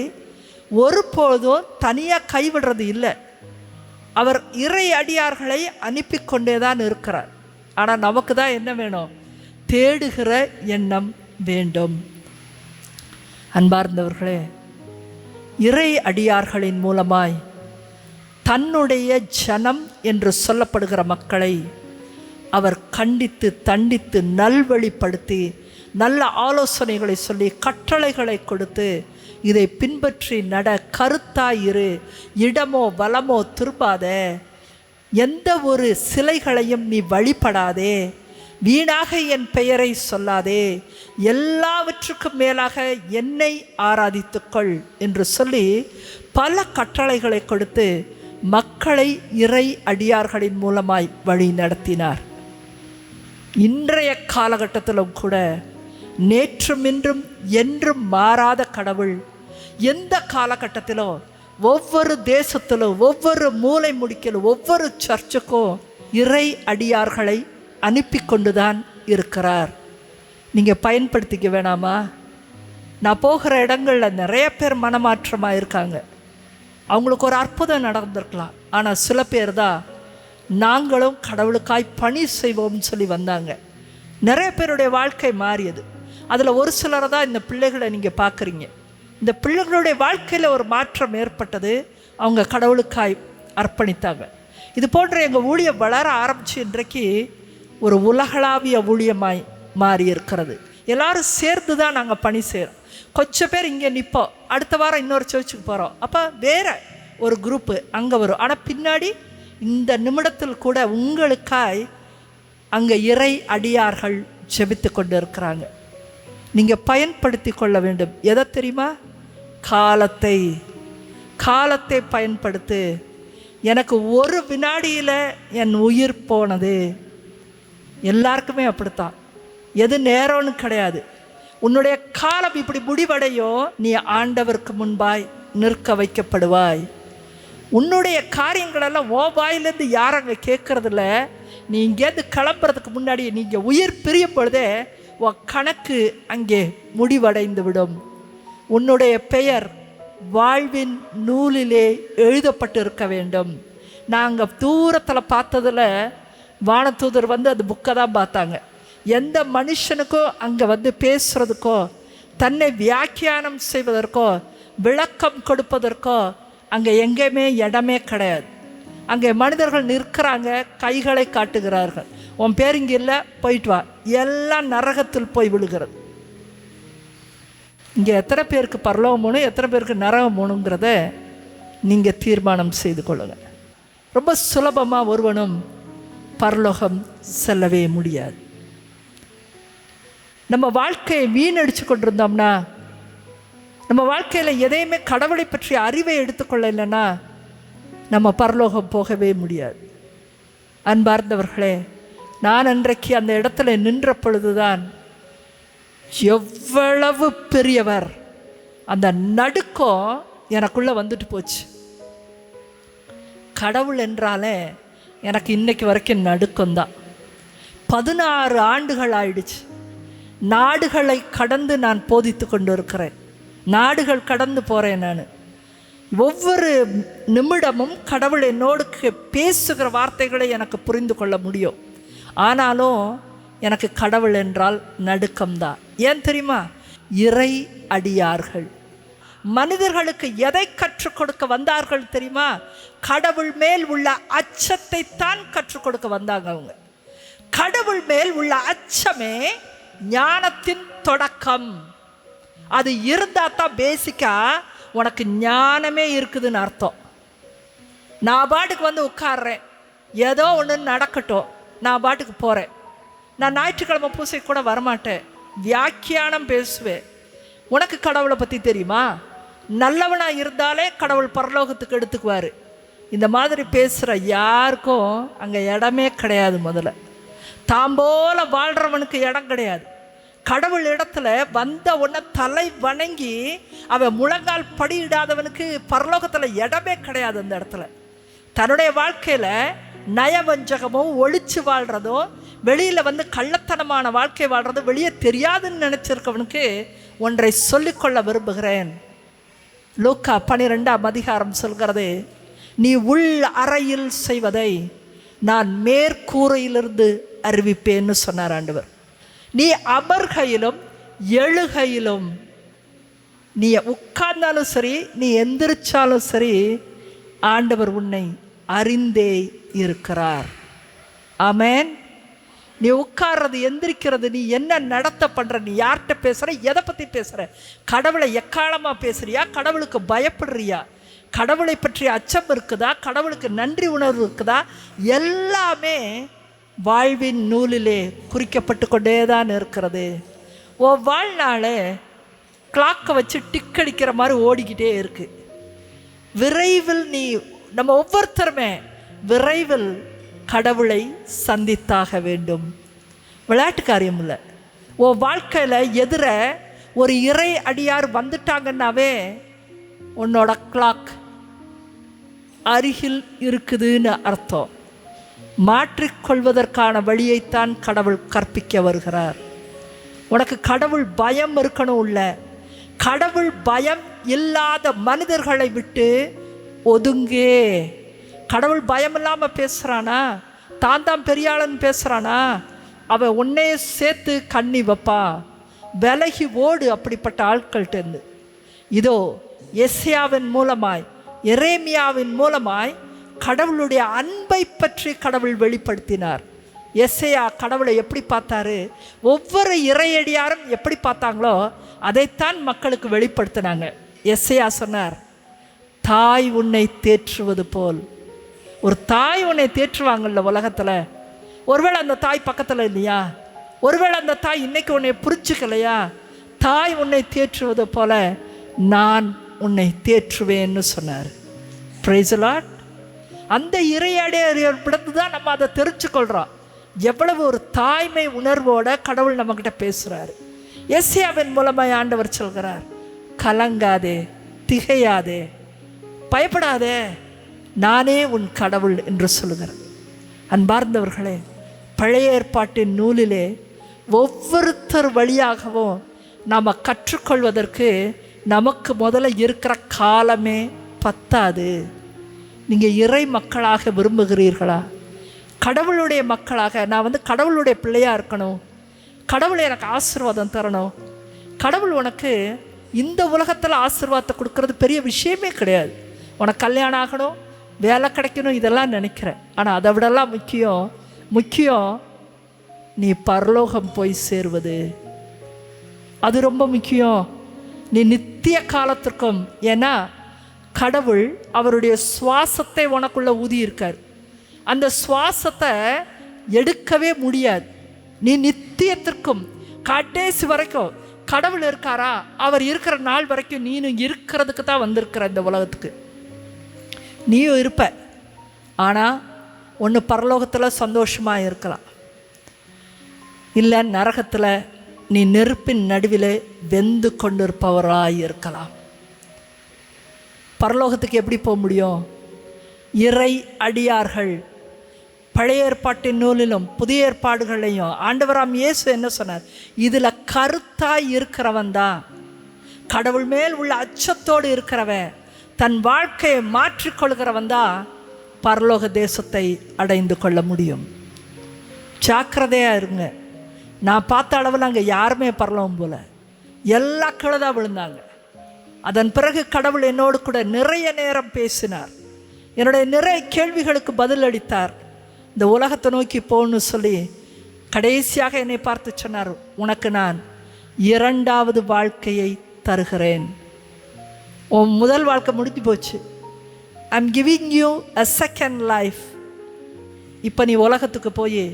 ஒருபோதும் தனியாக கைவிடுறது இல்லை. அவர் இறை அடியார்களை அனுப்பி கொண்டே தான் இருக்கிறார். ஆனால் நமக்கு தான் என்ன வேணும்? தேடுகிற எண்ணம் வேண்டும். அன்பார்ந்தவர்களே, இறை அடியார்களின் மூலமாய் தன்னுடைய ஜனம் என்று சொல்லப்படுகிற மக்களை அவர் கண்டித்து, தண்டித்து, நல்வழிப்படுத்தி, நல்ல ஆலோசனைகளை சொல்லி, கட்டளைகளை கொடுத்து, இதை பின்பற்றி நட, கருத்தாயிரு, இடமோ வலமோ திரும்பாத, எந்த ஒரு சிலைகளையும் நீ வழிபடாதே, வீணாக என் பெயரை சொல்லாதே, எல்லாவற்றுக்கும் மேலாக என்னை ஆராதித்துக்கொள் என்று சொல்லி பல கட்டளைகளை கொடுத்து மக்களை இறை அடியார்களின் மூலமாய் வழி நடத்தினார். இன்றைய காலகட்டத்திலும் கூட நேற்றும் இன்றும் என்றும் மாறாத கடவுள் எந்த காலகட்டத்திலும், ஒவ்வொரு தேசத்திலும், ஒவ்வொரு மூலை முடுக்கிலும், ஒவ்வொரு சர்ச்சுக்கும் இறை அடியார்களை அனுப்பி கொண்டுதான் இருக்கிறார். நீங்கள் பயன்படுத்திக்க வேணாமா? நான் போகிற இடங்களில் நிறைய பேர் மனமாற்றமாக இருக்காங்க. அவங்களுக்கு ஒரு அற்புதம் நடந்திருக்கலாம். ஆனால் சில பேர் தான் நாங்களும் கடவுளுக்காய் பணி செய்வோம்னு சொல்லி வந்தாங்க. நிறைய பேருடைய வாழ்க்கை மாறியது. அதில் ஒரு சிலரை தான் இந்த பிள்ளைகளை நீங்கள் பார்க்குறீங்க. இந்த பிள்ளைகளுடைய வாழ்க்கையில் ஒரு மாற்றம் ஏற்பட்டது. அவங்க கடவுளுக்காய் அர்ப்பணித்தாங்க. இது போன்ற எங்கள் ஊழியம் வளர ஆரம்பித்து இன்றைக்கு ஒரு உலகளாவிய ஊழியமாய் மாறி இருக்கிறது. எல்லோரும் சேர்ந்து தான் நாங்கள் பணி செய்கிறோம். கொஞ்சம் பேர் இங்கே நிற்போம், அடுத்த வாரம் இன்னொரு சர்ச்சுக்கு போகிறோம், அப்போ வேறு ஒரு குரூப்பு அங்கே வரும். ஆனால் பின்னாடி இந்த நிமிடத்தில் கூட உங்களுக்காய் அங்கே இறை அடியார்கள் ஜெபித்து கொண்டு இருக்கிறாங்க. நீங்கள் பயன்படுத்தி கொள்ள வேண்டும். எதை தெரியுமா? காலத்தை பயன்படுத்து. எனக்கு ஒரு வினாடியில் என் உயிர் போனது. எல்லாருக்குமே அப்படித்தான். எது நேரம்னு கிடையாது. உன்னுடைய காலம் இப்படி முடிவடையோ, நீ ஆண்டவருக்கு முன்பாய் நிற்க வைக்கப்படுவாய். உன்னுடைய காரியங்களெல்லாம் ஓ வாயிலேருந்து யாரும் அங்கே கேட்கறதில்ல. நீ இங்கேருந்து கிளம்புறதுக்கு முன்னாடி நீங்கள் உயிர் பிரியும் பொழுதே உன் கணக்கு அங்கே முடிவடைந்து விடும். உன்னுடைய பெயர் வாழ்வின் நூலிலே எழுதப்பட்டு இருக்க வேண்டும். நாங்கள் தூரத்தில் பார்த்ததில் வானதூதர் வந்து அந்த புக்கை தான் பார்த்தாங்க. எந்த மனுஷனுக்கும் அங்கே வந்து பேசுகிறதுக்கோ, தன்னை வியாக்கியானம் செய்வதற்கோ, விளக்கம் கொடுப்பதற்கோ அங்கே எங்கேயுமே இடமே கிடையாது. அங்கே மனிதர்கள் நிற்கிறாங்க, கைகளை காட்டுகிறார்கள். உன் பேர் இங்கே இல்லை, போயிட்டு வா. எல்லாம் நரகத்தில் போய் விழுகிறது. இங்கே எத்தனை பேருக்கு பரலோகம் போகணும், எத்தனை பேருக்கு நரகம் போகணுங்கிறத நீங்கள் தீர்மானம் செய்து கொள்ளுங்கள். ரொம்ப சுலபமாக ஒருவனும் பரலோகம் செல்லவே முடியாது. நம்ம வாழ்க்கையை வீணடிச்சு கொண்டிருந்தோம்னா, நம்ம வாழ்க்கையில் எதையுமே கடவுளை பற்றிய அறிவை எடுத்துக்கொள்ள இல்லைன்னா நம்ம பரலோகம் போகவே முடியாது. அன்பார்ந்தவர்களே, நான் அன்றைக்கு அந்த இடத்துல நின்ற பொழுதுதான் எவ்வளவு பெரியவர் அந்த நடுக்கம் எனக்குள்ளே வந்துட்டு போச்சு. கடவுள் என்றாலே எனக்கு இன்னைக்கு வரைக்கும் நடுக்கம்தான். 16 ஆண்டுகள் ஆயிடுச்சு. நாடுகளை கடந்து நான் போதித்து கொண்டு இருக்கிறேன். நாடுகள் கடந்து போகிறேன். நான் ஒவ்வொரு நிமிடமும் கடவுள் என்னோடு பேசுகிற வார்த்தைகளை எனக்கு புரிந்து கொள்ள முடியும். ஆனாலும் எனக்கு கடவுள் என்றால் நடுக்கம்தான். ஏன் தெரியுமா? இறை அடியார்கள் மனிதர்களுக்கு எதை கற்றுக் கொடுக்க வந்தார்கள் தெரியுமா? கடவுள் மேல் உள்ள அச்சத்தை தான் கற்றுக் கொடுக்க வந்தாங்க. அவங்க கடவுள் மேல் உள்ள அச்சமே ஞானத்தின் தொடக்கம். அது இருந்தால் தான் பேசிக்கா உனக்கு ஞானமே இருக்குதுன்னு அர்த்தம். நான் பாட்டுக்கு வந்து உட்கார்றேன், ஏதோ ஒன்று நடக்கட்டும், நான் பாட்டுக்கு போகிறேன். நான் ஞாயிற்றுக்கிழமை பூசை கூட வரமாட்டேன், வியாக்கியானம் பேசுவேன். உனக்கு கடவுளை பற்றி தெரியுமா? நல்லவனாக இருந்தாலே கடவுள் பரலோகத்துக்கு எடுத்துக்குவார். இந்த மாதிரி பேசுகிற யாருக்கும் அங்கே இடமே கிடையாது. முதல்ல தாம்போல வாழ்கிறவனுக்கு இடம் கிடையாது. கடவுள் இடத்துல வந்த உடனே தலை வணங்கி அவன் முழங்கால் படியிடாதவனுக்கு பரலோகத்தில் இடமே கிடையாது. அந்த இடத்துல தன்னுடைய வாழ்க்கையில் நயவஞ்சகமும் ஒளிச்சு வாழ்கிறதும் வெளியில் வந்து கள்ளத்தனமான வாழ்க்கை வாழ்கிறதும் வெளியே தெரியாதுன்னு நினச்சிருக்கவனுக்கு ஒன்றை சொல்லிக்கொள்ள விரும்புகிறேன். லூக்கா 12ஆம் அதிகாரம் சொல்கிறது, நீ உள் அறையில் செய்வதை நான் மேற்கூரையிலிருந்து அறிவிப்பேன்னு சொன்னார் ஆண்டவர். நீ அமர்கையிலும் எழுகையிலும், நீ உட்கார்ந்தாலும் சரி நீ எந்திரிச்சாலும் சரி ஆண்டவர் உன்னை அறிந்தே இருக்கிறார். ஆமென். நீ உட்கார்றது எந்திரிக்கிறது, நீ என்ன நடத்த பண்ற, நீ யார்கிட்ட பேசுற, எதை பற்றி பேசுற, கடவுளை எக்காலமாக பேசுறியா, கடவுளுக்கு பயப்படுறியா, கடவுளை பற்றிய அச்சம் இருக்குதா, கடவுளுக்கு நன்றி உணர்வு இருக்குதா, எல்லாமே வாழ்வின் நூலிலே குறிக்கப்பட்டு கொண்டே தான் இருக்கிறது. ஓ வாழ்நாள் கிளாக்கை வச்சு டிக் அடிக்கிற மாதிரி ஓடிக்கிட்டே இருக்கு. விரைவில் நம்ம ஒவ்வொருத்தருமே விரைவில் கடவுளை சந்தித்தாக வேண்டும். விளையாட்டு காரியம் இல்லை. ஓ வாழ்க்கையில் எதிர ஒரு இறை அடியார் வந்துட்டாங்கன்னாவே உன்னோட கிளாக் அருகில் இருக்குதுன்னு அர்த்தம். மாற்றிக்கொள்வதற்கான வழியைத்தான் கடவுள் கற்பிக்க வருகிறார். உனக்கு கடவுள் பயம் இருக்கணும். உள்ள கடவுள் பயம் இல்லாத மனிதர்களை விட்டு ஒதுங்கே. கடவுள் பயம் இல்லாமல் பேசுகிறானா, தான் பெரியாளன்னு பேசுகிறானா, அவன் உன்னையே சேர்த்து கண்ணி வைப்பா. விலகி ஓடு அப்படிப்பட்ட ஆட்கள்கிட்டருந்து. இதோ எசேயாவின் மூலமாய் எரேமியாவின் மூலமாய் கடவுளுடைய அன்பை பற்றி கடவுள் வெளிப்படுத்தினார். எசேயா கடவுளை எப்படி பார்த்தாரு, ஒவ்வொரு இறையடியாரும் எப்படி பார்த்தாங்களோ அதைத்தான் மக்களுக்கு வெளிப்படுத்தினாங்க. எசேயா சொன்னார், தாய் உன்னை தேற்றுவது போல். ஒரு தாய் உன்னை தேற்றுவாங்கள்ல உலகத்தில். ஒருவேளை அந்த தாய் பக்கத்தில் இல்லையா, ஒருவேளை அந்த தாய் இன்னைக்கு உன்னை புரிஞ்சுக்கலையா, தாய் உன்னை தேற்றுவது போல நான் உன்னை தேற்றுவேன்னு சொன்னார். Praise the Lord. அந்த இறையடியாரிடத்து தான் நம்ம அதை தெரிஞ்சுக்கொள்கிறோம். எவ்வளவு ஒரு தாய்மை உணர்வோட கடவுள் நம்மக்கிட்ட பேசுகிறார். எசேயாவின் மூலமாக ஆண்டவர் சொல்கிறார், கலங்காதே, திகையாதே, பயப்படாதே, நானே உன் கடவுள் என்று சொல்லுகிறார். அன்பார்ந்தவர்களே, பழைய ஏற்பாட்டின் நூலிலே ஒவ்வொருத்தர் வழியாகவும் நாம் கற்றுக்கொள்வதற்கு நமக்கு முதல்ல இருக்கிற காலமே பத்தாது. நீங்கள் இறை மக்களாக விரும்புகிறீர்களா? கடவுளுடைய மக்களாக, நான் கடவுளுடைய பிள்ளையாக இருக்கணும், கடவுளை எனக்கு ஆசீர்வாதம் தரணும். கடவுள் உனக்கு இந்த உலகத்தில் ஆசீர்வாதத்தை கொடுக்கறது பெரிய விஷயமே கிடையாது. உனக்கு கல்யாணம் ஆகணும், வேலை கிடைக்கணும், இதெல்லாம் நினைக்கிறேன். ஆனால் அதை விடலாம் முக்கியம் நீ பரலோகம் போய் சேருவது. அது ரொம்ப முக்கியம். நீ நித்திய காலத்திற்கும், ஏன்னா கடவுள் அவருடைய சுவாசத்தை உனக்குள்ள ஊதியிருக்கார். அந்த சுவாசத்தை எடுக்கவே முடியாது. நீ நித்தியத்திற்கும் கடைசி வரைக்கும் கடவுள் இருக்காரா, அவர் இருக்கிற நாள் வரைக்கும் நீனும் இருக்கிறதுக்கு தான் வந்திருக்கிற இந்த உலகத்துக்கு. நீயும் இருப்ப. ஆனால் ஒன்று பரலோகத்தில் சந்தோஷமாக இருக்கலாம், இல்லை நரகத்தில் நீ நெருப்பின் நடுவில் வெந்து கொண்டிருப்பவராக இருக்கலாம். பரலோகத்துக்கு எப்படி போக முடியும்? இறை அடியார்கள் பழைய ஏற்பாட்டின் நூலிலும் புதிய ஏற்பாடுகளையும் ஆண்டவராம் இயேசு என்ன சொன்னார்? இதில் கருத்தாய் இருக்கிறவன் தான், கடவுள் மேல் உள்ள அச்சத்தோடு இருக்கிறவன், தன் வாழ்க்கையை மாற்றிக்கொள்கிறவன் தான் பரலோக தேசத்தை அடைந்து கொள்ள முடியும். ஜாக்கிரதையாக இருங்க. நான் பார்த்த அளவில் அங்கே யாருமே பரலோகம் போல, எல்லா கழுதாக விழுந்தாங்க. அதன் பிறகு கடவுள் என்னோடு கூட நிறைய நேரம் பேசினார், என்னுடைய நிறைய கேள்விகளுக்கு பதில் அளித்தார். இந்த உலகத்தை நோக்கி போன்னு சொல்லி கடைசியாக என்னை பார்த்து சொன்னார், உனக்கு நான் இரண்டாவது வாழ்க்கையை தருகிறேன். உன் முதல் வாழ்க்கை முடிஞ்சு போச்சு, I am giving you a second life. இப்போ நீ உலகத்துக்கு போய்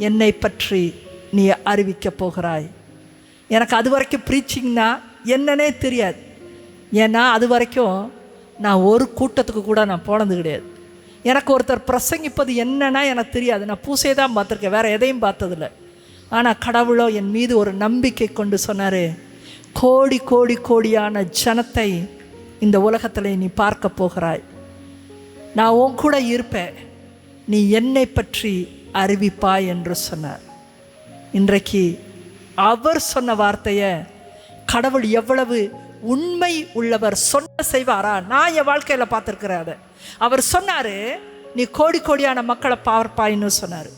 என்னை பற்றி நீ அறிவிக்க போகிறாய். எனக்கு அது வரைக்கும் ப்ரீச்சிங்னா என்னன்னே தெரியாது. ஏன்னா அது வரைக்கும் நான் ஒரு கூட்டத்துக்கு கூட நான் போனது கிடையாது. எனக்கு ஒருத்தர் பிரசங்கிப்பது என்னன்னா எனக்கு தெரியாது. நான் பூசையை தான் பார்த்துருக்கேன், வேறு எதையும் பார்த்ததில்லை. ஆனால் கடவுளோ என் மீது ஒரு நம்பிக்கை கொண்டு சொன்னார், கோடி கோடி கோடியான ஜனத்தை இந்த உலகத்தில் நீ பார்க்க போகிறாய், நான் உன் கூட இருப்பேன், நீ என்னை பற்றி அறிவிப்பாய் என்று சொன்னார். இன்றைக்கு அவர் சொன்ன வார்த்தையை கடவுள் எவ்வளவு உண்மை உள்ளவர், சொன்ன செய்வாரா? நான் என் வாழ்க்கையில் பார்த்துருக்கிறேன். அதை அவர் சொன்னார், நீ கோடி கோடியான மக்களை பார்ப்பாயின்னு சொன்னார்.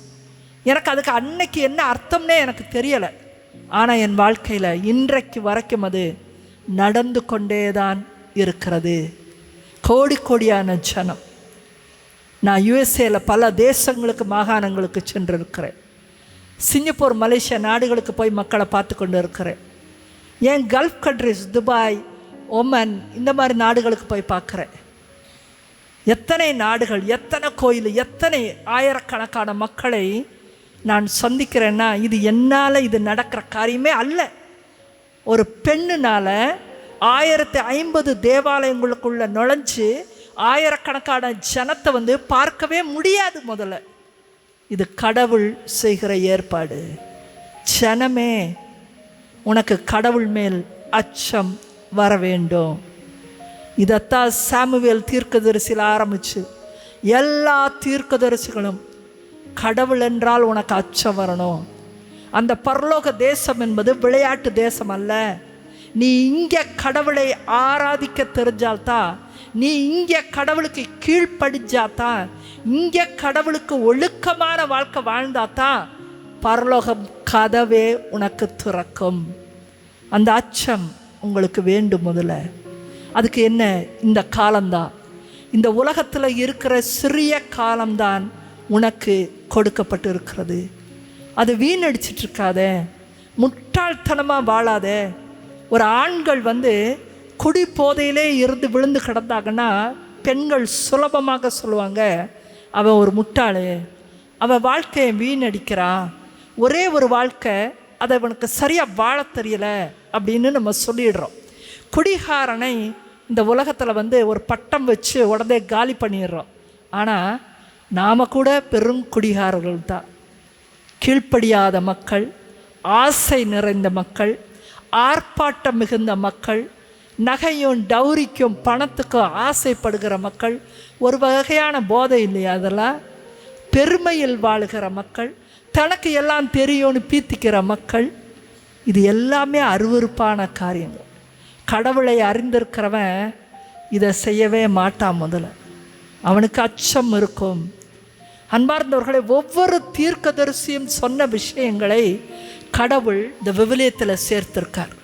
எனக்கு அதுக்கு அன்னைக்கு என்ன அர்த்தம்னே எனக்கு தெரியலை. ஆனால் என் வாழ்க்கையில் இன்றைக்கு வரைக்கும் அது நடந்து கொண்டே தான் இருக்கிறது. கோடி கோடியான ஜனம். நான் யுஎஸ்ஏல பல தேசங்களுக்கு மாகாணங்களுக்கு சென்றிருக்கிறேன். சிங்கப்பூர், மலேசியா நாடுகளுக்கு போய் மக்களை பார்த்து கொண்டு இருக்கிறேன். ஏன் கல்ஃப் கண்ட்ரிஸ், துபாய், ஒமன், இந்த மாதிரி நாடுகளுக்கு போய் பார்க்குறேன். எத்தனை நாடுகள், எத்தனை கோயில், எத்தனை ஆயிரக்கணக்கான மக்களை நான் சந்திக்கிறேன்னா இது என்னால் இது நடக்கிற காரியமே அல்ல. ஒரு பெண்ணுனால் 1050 தேவாலயங்களுக்குள்ள நுழைஞ்சு ஆயிரக்கணக்கான ஜனத்தை பார்க்கவே முடியாது. முதல்ல இது கடவுள் செய்கிற ஏற்பாடு. ஜனமே, உனக்கு கடவுள் மேல் அச்சம் வர வேண்டும். இதைத்தான் சாமுவேல் தீர்க்கதரிசியில் ஆரம்பிச்சு எல்லா தீர்க்கதரிசிகளும், கடவுள் என்றால் உனக்கு அச்சம் வரணும். அந்த பரலோக தேசம் என்பது விளையாட்டு தேசம் அல்ல. நீ இங்கே கடவுளை ஆராதிக்க தெரிஞ்சால்தான், நீ இங்கே கடவுளுக்கு கீழ்ப்படிஞ்சாதான், இங்கே கடவுளுக்கு ஒழுக்கமான வாழ்க்கை வாழ்ந்தாதான் பரலோகம் கதவே உனக்கு திறக்கும். அந்த அச்சம் உங்களுக்கு வேண்டும். முதல்ல அதுக்கு என்ன? இந்த காலம்தான், இந்த உலகத்தில் இருக்கிற சிறிய காலம்தான் உனக்கு கொடுக்கப்பட்டு இருக்கிறது. அது வீணடிச்சிட்ருக்காத, முட்டாள்தனமாக வாழாத. ஒரு ஆண்கள் குடி போதையிலே இருந்து விழுந்து கிடந்தாங்கன்னா பெண்கள் சுலபமாக சொல்லுவாங்க, அவன் ஒரு முட்டாள், அவன் வாழ்க்கையை வீணடிக்கிறான், ஒரே ஒரு வாழ்க்கை, அதை அவனுக்கு சரியாக வாழ தெரியலை அப்படின்னு நம்ம சொல்லிடுறோம். குடிகாரனை இந்த உலகத்தில் ஒரு பட்டம் வச்சு உடனே காலி பண்ணிடுறோம். ஆனால் நாம் கூட பெரும் குடிகாரர்கள் தான். கீழ்ப்படியாத மக்கள், ஆசை நிறைந்த மக்கள், ஆர்ப்பாட்டம் மிகுந்த மக்கள், நகையும் டௌரிக்கும் பணத்துக்கும் ஆசைப்படுகிற மக்கள், ஒரு வகையான போதை இல்லையா அதெல்லாம்? பெருமையில் வாழுகிற மக்கள், தனக்கு எல்லாம் தெரியும்னு பீத்திக்கிற மக்கள், இது எல்லாமே அருவருப்பான காரியங்கள். கடவுளை அறிந்திருக்கிறவன் இதை செய்யவே மாட்டான். முதல்ல அவனுக்கு அச்சம் இருக்கும். அன்பார்ந்தவர்களை, ஒவ்வொரு தீர்க்கதரிசியும் சொன்ன விஷயங்களை கடவுள் இந்த விவிலியத்தில் சேர்த்திருக்கார்.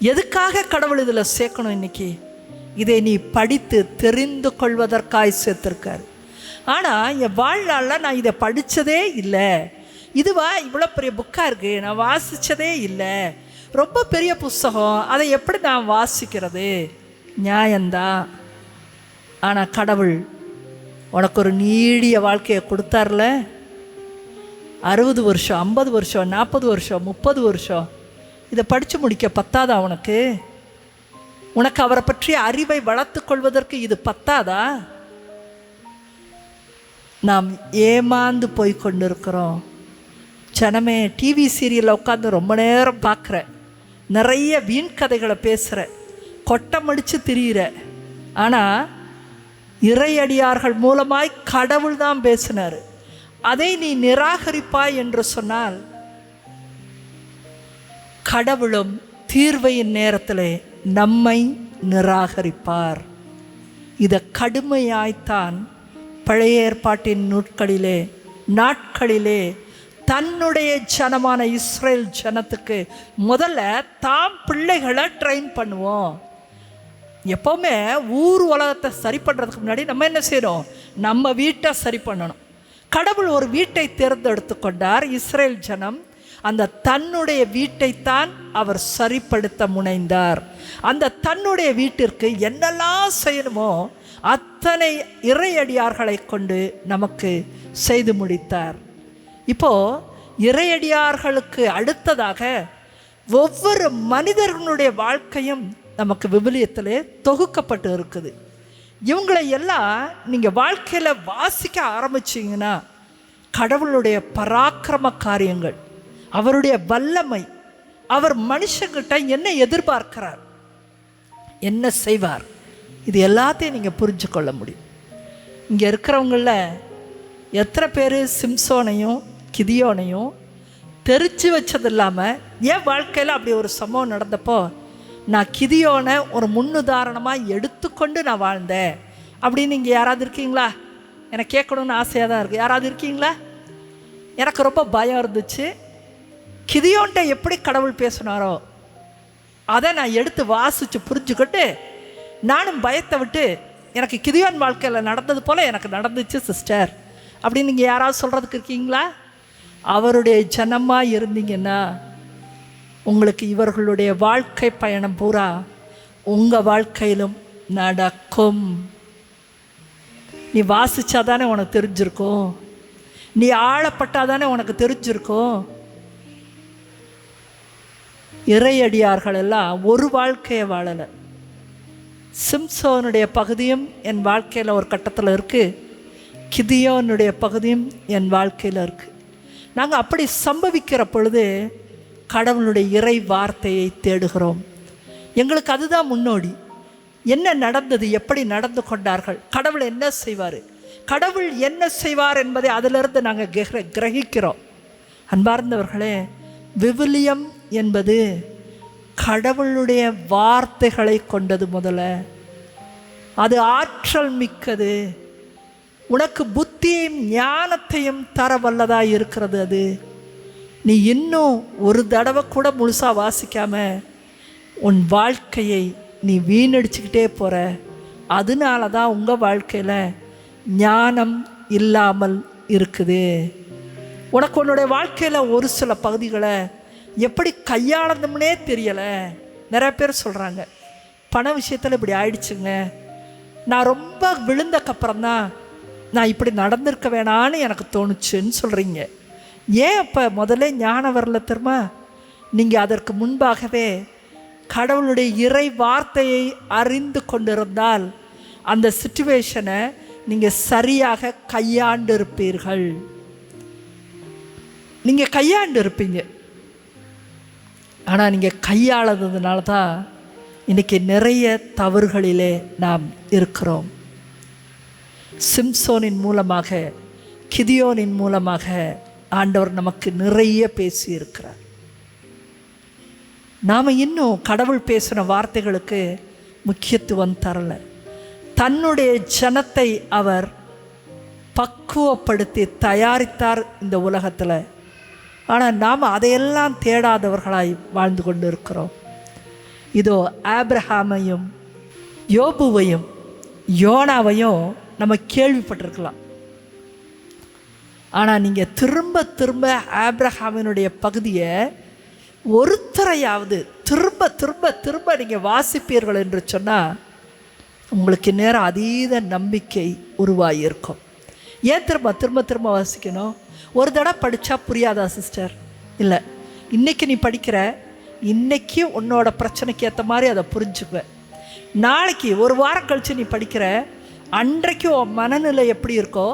எதுக்காக கடவுள் இதில் சேர்க்கணும்? இன்னைக்கு இதை நீ படித்து தெரிந்து கொள்வதற்காய் சேர்த்திருக்கார். ஆனால் என் வாழ்நாளில் நான் இதை படித்ததே இல்லை. இதுவா இவ்வளோ பெரிய புக்காக இருக்குது, நான் வாசித்ததே இல்லை, ரொம்ப பெரிய புஸ்தகம், அதை எப்படி நான் வாசிக்கிறது? நியாயந்தான். ஆனால் கடவுள் உனக்கு ஒரு நீடிய வாழ்க்கையை கொடுத்தார்ல. 60 வருஷம், 50 வருஷம், 40 வருஷம், 30 வருஷம் இதை படித்து முடிக்க பத்தாதா உனக்கு? உனக்கு அவரை பற்றிய அறிவை வளர்த்து கொள்வதற்கு இது பத்தாதா? நாம் ஏமாந்து போய் கொண்டிருக்கிறோம். ஜனமே, டிவி சீரியலில் உட்காந்து ரொம்ப நேரம் பார்க்குற, நிறைய வீண் கதைகளை பேசுகிற, கொட்டம் அடித்து திரியிற. ஆனால் இறையடியார்கள் மூலமாய் கடவுள் தான் பேசினார். அதை நீ நிராகரிப்பாய் என்று சொன்னால் கடவுளும் தீர்வையின் நேரத்தில் நம்மை நிராகரிப்பார். இதை கடுமையாய்த்தான் பழைய ஏற்பாட்டின் நாட்களிலே தன்னுடைய ஜனமான இஸ்ரேல் ஜனத்துக்கு முதல்ல தாம் பிள்ளைகளை ட்ரெயின் பண்ணுவோம். எப்போவுமே ஊர் உலகத்தை சரி பண்ணுறதுக்கு முன்னாடி நம்ம என்ன செய்யணும்? நம்ம வீட்டை சரி பண்ணணும். கடவுள் ஒரு வீட்டை தேர்ந்தெடுத்து கொண்டார். இஸ்ரேல் ஜனம் அந்த தன்னுடைய வீட்டைத்தான் அவர் சரிப்படுத்த முனைந்தார். அந்த தன்னுடைய வீட்டிற்கு என்னெல்லாம் செய்யணுமோ அத்தனை இறையடியார்களை கொண்டு நமக்கு செய்து முடித்தார். இப்போது இறையடியார்களுக்கு அடுத்ததாக ஒவ்வொரு மனிதர்களுடைய வாழ்க்கையும் நமக்கு விவிலியத்திலே தொகுக்கப்பட்டு இருக்குது. இவங்களை எல்லாம் நீங்கள் வாழ்க்கையில் வாசிக்க ஆரம்பிச்சிங்கன்னா கடவுளுடைய பராக்கிரம காரியங்கள், அவருடைய வல்லமை, அவர் மனுஷங்கிட்ட என்ன எதிர்பார்க்கிறார், என்ன செய்வார், இது எல்லாத்தையும் நீங்கள் புரிஞ்சு கொள்ள முடியும். இங்கே இருக்கிறவங்கள எத்தனை பேர் சிம்சோனையும் கிதியோனையும் தெரிச்சு வச்சது இல்லாமல் என் வாழ்க்கையில் அப்படி ஒரு சம்பவம் நடந்தப்போ நான் கிதியோனை ஒரு முன்னுதாரணமாக எடுத்துக்கொண்டு நான் வாழ்ந்தேன் அப்படின்னு இங்கே யாராவது இருக்கீங்களா? எனக்கு கேட்கணுன்னு ஆசையாக தான் இருக்குது. யாராவது இருக்கீங்களா? எனக்கு ரொம்ப பயம் இருந்துச்சு. கிதியோன்ட்ட எப்படி கடவுள் பேசினாரோ அதை நான் எடுத்து வாசித்து புரிஞ்சுக்கிட்டு நானும் பயத்தை விட்டு எனக்கு கிதியோன் வாழ்க்கையில் நடந்தது போல் எனக்கு நடந்துச்சு சிஸ்டர் அப்படின்னு நீங்கள் யாராவது சொல்கிறதுக்கு இருக்கீங்களா? அவருடைய ஜனமாக இருந்தீங்கன்னா உங்களுக்கு இவர்களுடைய வாழ்க்கை பயணம் பூரா உங்கள் வாழ்க்கையிலும் நடக்கும். நீ வாசித்தாதானே உனக்கு தெரிஞ்சிருக்கும், நீ ஆழப்பட்டாதானே உனக்கு தெரிஞ்சிருக்கும். இறையடியார்கள் எல்லாம் ஒரு வாழ்க்கையை வாழலை. சிம்சோனுடைய பகுதியும் என் வாழ்க்கையில் ஒரு கட்டத்தில் இருக்குது, கிதியோனுடைய பகுதியும் என் வாழ்க்கையில் இருக்குது. நாங்கள் அப்படி சம்பவிக்கிற பொழுது கடவுளுடைய இறை வார்த்தையை தேடுகிறோம். எங்களுக்கு அதுதான் முன்னோடி. என்ன நடந்தது, எப்படி நடந்து கொண்டார்கள், கடவுள் என்ன செய்வார், கடவுள் என்ன செய்வார் என்பதை அதிலிருந்து நாங்கள் கிரகிக்கிறோம். அன்பார்ந்தவர்களே, விவிலியம் என்பது கடவுளுடைய வார்த்தைகளை கொண்டது. முதல்ல அது ஆற்றல் மிக்கது, உனக்கு புத்தியையும் ஞானத்தையும் தர வல்லதாக இருக்கிறது. அது நீ இன்னும் ஒரு தடவை கூட முழுசாக வாசிக்காம உன் வாழ்க்கையை நீ வீணடிச்சுக்கிட்டே போகிற. அதனால தான் உங்கள் வாழ்க்கையில் ஞானம் இல்லாமல் இருக்குது. உனக்கு உன்னுடைய வாழ்க்கையில் ஒரு சில பகுதிகளை எப்படி கையாளணும்னே தெரியலை. நிறைய பேர் சொல்கிறாங்க, பண விஷயத்தில் இப்படி ஆயிடுச்சுங்க, நான் ரொம்ப விழுந்தக்கப்புறம்தான் நான் இப்படி நடந்திருக்க வேணான்னு எனக்கு தோணுச்சுன்னு சொல்கிறீங்க. ஏன் அப்போ முதல்ல ஞானம் வரல தெரியுமா? நீங்கள் அதற்கு முன்பாகவே கடவுளுடைய இறை வார்த்தையை அறிந்து கொண்டிருந்தால் அந்த சிச்சுவேஷனை நீங்கள் சரியாக கையாண்டு இருப்பீர்கள். நீங்கள் கையாண்டு இருப்பீங்க. ஆனால் நீங்கள் கையாளதுனால தான் இன்றைக்கி நிறைய தவறுகளிலே நாம் இருக்கிறோம். சிம்சோனின் மூலமாக, கிதியோனின் மூலமாக ஆண்டவர் நமக்கு நிறைய பேசியிருக்கிறார். நாம் இன்னும் கடவுள் பேசின வார்த்தைகளுக்கு முக்கியத்துவம் தரலை. தன்னுடைய ஜனத்தை அவர் பக்குவப்படுத்தி தயாரித்தார் இந்த உலகத்தில். ஆனால் நாம் அதையெல்லாம் தேடாதவர்களாய் வாழ்ந்து கொண்டு இருக்கிறோம். இதோ ஆபிரகாமையும் யோபுவையும் யோனாவையும் நம்ம கேள்விப்பட்டிருக்கலாம். ஆனால் நீங்கள் திரும்ப திரும்ப ஆபிரகாமினுடைய பகுதியை ஒருத்தரையாவது திரும்ப திரும்ப திரும்ப நீங்கள் வாசிப்பீர்கள் என்று சொன்னால் உங்களுக்கு நேரம் அதீத நம்பிக்கை உருவாகியிருக்கும். ஏன் திரும்ப திரும்ப திரும்ப வாசிக்கணும்? ஒரு தடவை படித்தா புரியாதா சிஸ்டர்? இல்லை, இன்றைக்கி நீ படிக்கிற, இன்றைக்கி உன்னோட பிரச்சனைக்கு ஏற்ற மாதிரி அதை புரிஞ்சுக்குவேன். நாளைக்கு ஒரு வாரம் கழித்து நீ படிக்கிற, அன்றைக்கு உன் மனநிலை எப்படி இருக்கோ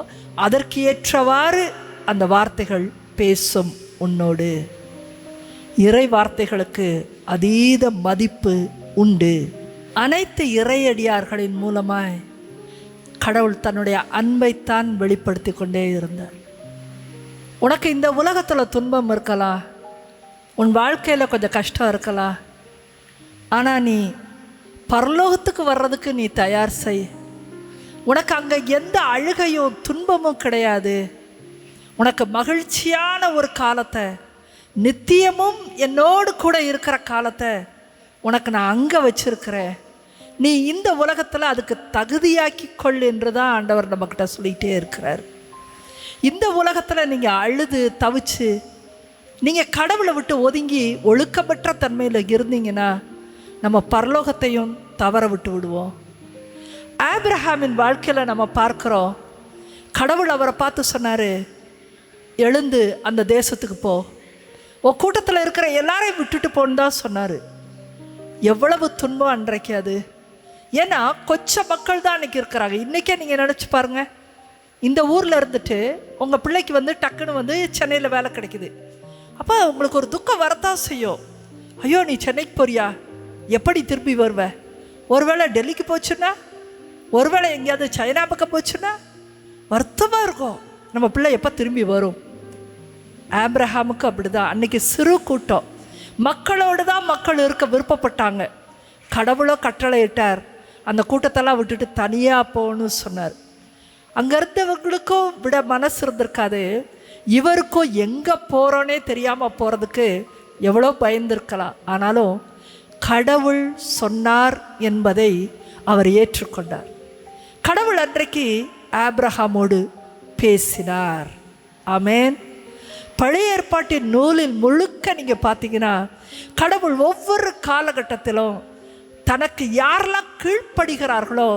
அதற்கு ஏற்றவாறு அந்த வார்த்தைகள் பேசும் உன்னோடு. இறை வார்த்தைகளுக்கு அதீத மதிப்பு உண்டு. அனைத்து இறையடியார்களின் மூலமாய் கடவுள் தன்னுடைய அன்பைத்தான் வெளிப்படுத்தி கொண்டே இருந்தார். உனக்கு இந்த உலகத்தில் துன்பம் இருக்கலாம், உன் வாழ்க்கையில் கொஞ்சம் கஷ்டம் இருக்கலாம், ஆனால் நீ பரலோகத்துக்கு வர்றதுக்கு நீ தயார் செய். உனக்கு அங்கே எந்த அழுகையும் துன்பமும் கிடையாது. உனக்கு மகிழ்ச்சியான ஒரு காலத்தை, நித்தியமும் என்னோடு கூட இருக்கிற காலத்தை உனக்கு நான் அங்கே வச்சிருக்கிறேன். நீ இந்த உலகத்தில் அதுக்கு தகுதியாக்கி கொள் என்று தான் ஆண்டவர் நம்மக்கிட்ட சொல்லிகிட்டே இருக்கிறார். இந்த உலகத்தில் நீங்கள் அழுது தவிச்சு நீங்கள் கடவுளை விட்டு ஒதுங்கி ஒழுக்கப்பட்ட தன்மையில் இருந்தீங்கன்னா நம்ம பரலோகத்தையும் தவற விட்டு விடுவோம். ஆபிரகாமின் வாழ்க்கையில் நம்ம பார்க்குறோம், கடவுள் அவரை பார்த்து சொன்னார், எழுந்து அந்த தேசத்துக்கு போ, உன் கூட்டத்தில் இருக்கிற எல்லாரையும் விட்டுட்டு போன்னு தான் சொன்னார். எவ்வளவு துன்பம் அன்றைக்கு அது! ஏன்னா கொச்ச மக்கள் தான் அன்றைக்கி இருக்கிறாங்க. இன்றைக்கே நீங்கள் நினச்சி பாருங்கள், இந்த ஊரில் இருந்துட்டு உங்கள் பிள்ளைக்கு டக்குன்னு சென்னையில் வேலை கிடைக்குது. அப்போ உங்களுக்கு ஒரு துக்கம் வரத்தான் செய்யும். ஐயோ, நீ சென்னைக்கு போறியா, எப்படி திரும்பி வருவ? ஒருவேளை டெல்லிக்கு போச்சுன்னா, ஒருவேளை எங்கேயாவது சைனா பக்கம் போச்சுன்னா வருத்தமாக இருக்கும். நம்ம பிள்ளை எப்போ திரும்பி வரும்? ஆபிரகாமுக்கு அப்படிதான். அன்னைக்கு சிறு கூட்டம், மக்களோடு தான் மக்கள் இருக்க விருப்பப்பட்டாங்க. கடவுளோ கட்டளையிட்டார், அந்த கூட்டத்தெல்லாம் விட்டுட்டு தனியாக போகணும்னு சொன்னார். அங்கே இருந்தவங்களுக்கும் விட மனசு இருந்திருக்காது. இவருக்கும் எங்கே போகிறோன்னே தெரியாமல் போகிறதுக்கு எவ்வளோ பயந்துருக்கலாம். ஆனாலும் கடவுள் சொன்னார் என்பதை அவர் ஏற்றுக்கொண்டார். கடவுள் அன்றைக்கு ஆபிரகாமோடு பேசினார். ஆமேன். பழைய ஏற்பாட்டின் நூலில் முழுக்க நீங்கள் பார்த்தீங்கன்னா, கடவுள் ஒவ்வொரு காலகட்டத்திலும் தனக்கு யாரெல்லாம் கீழ்ப்படுகிறார்களோ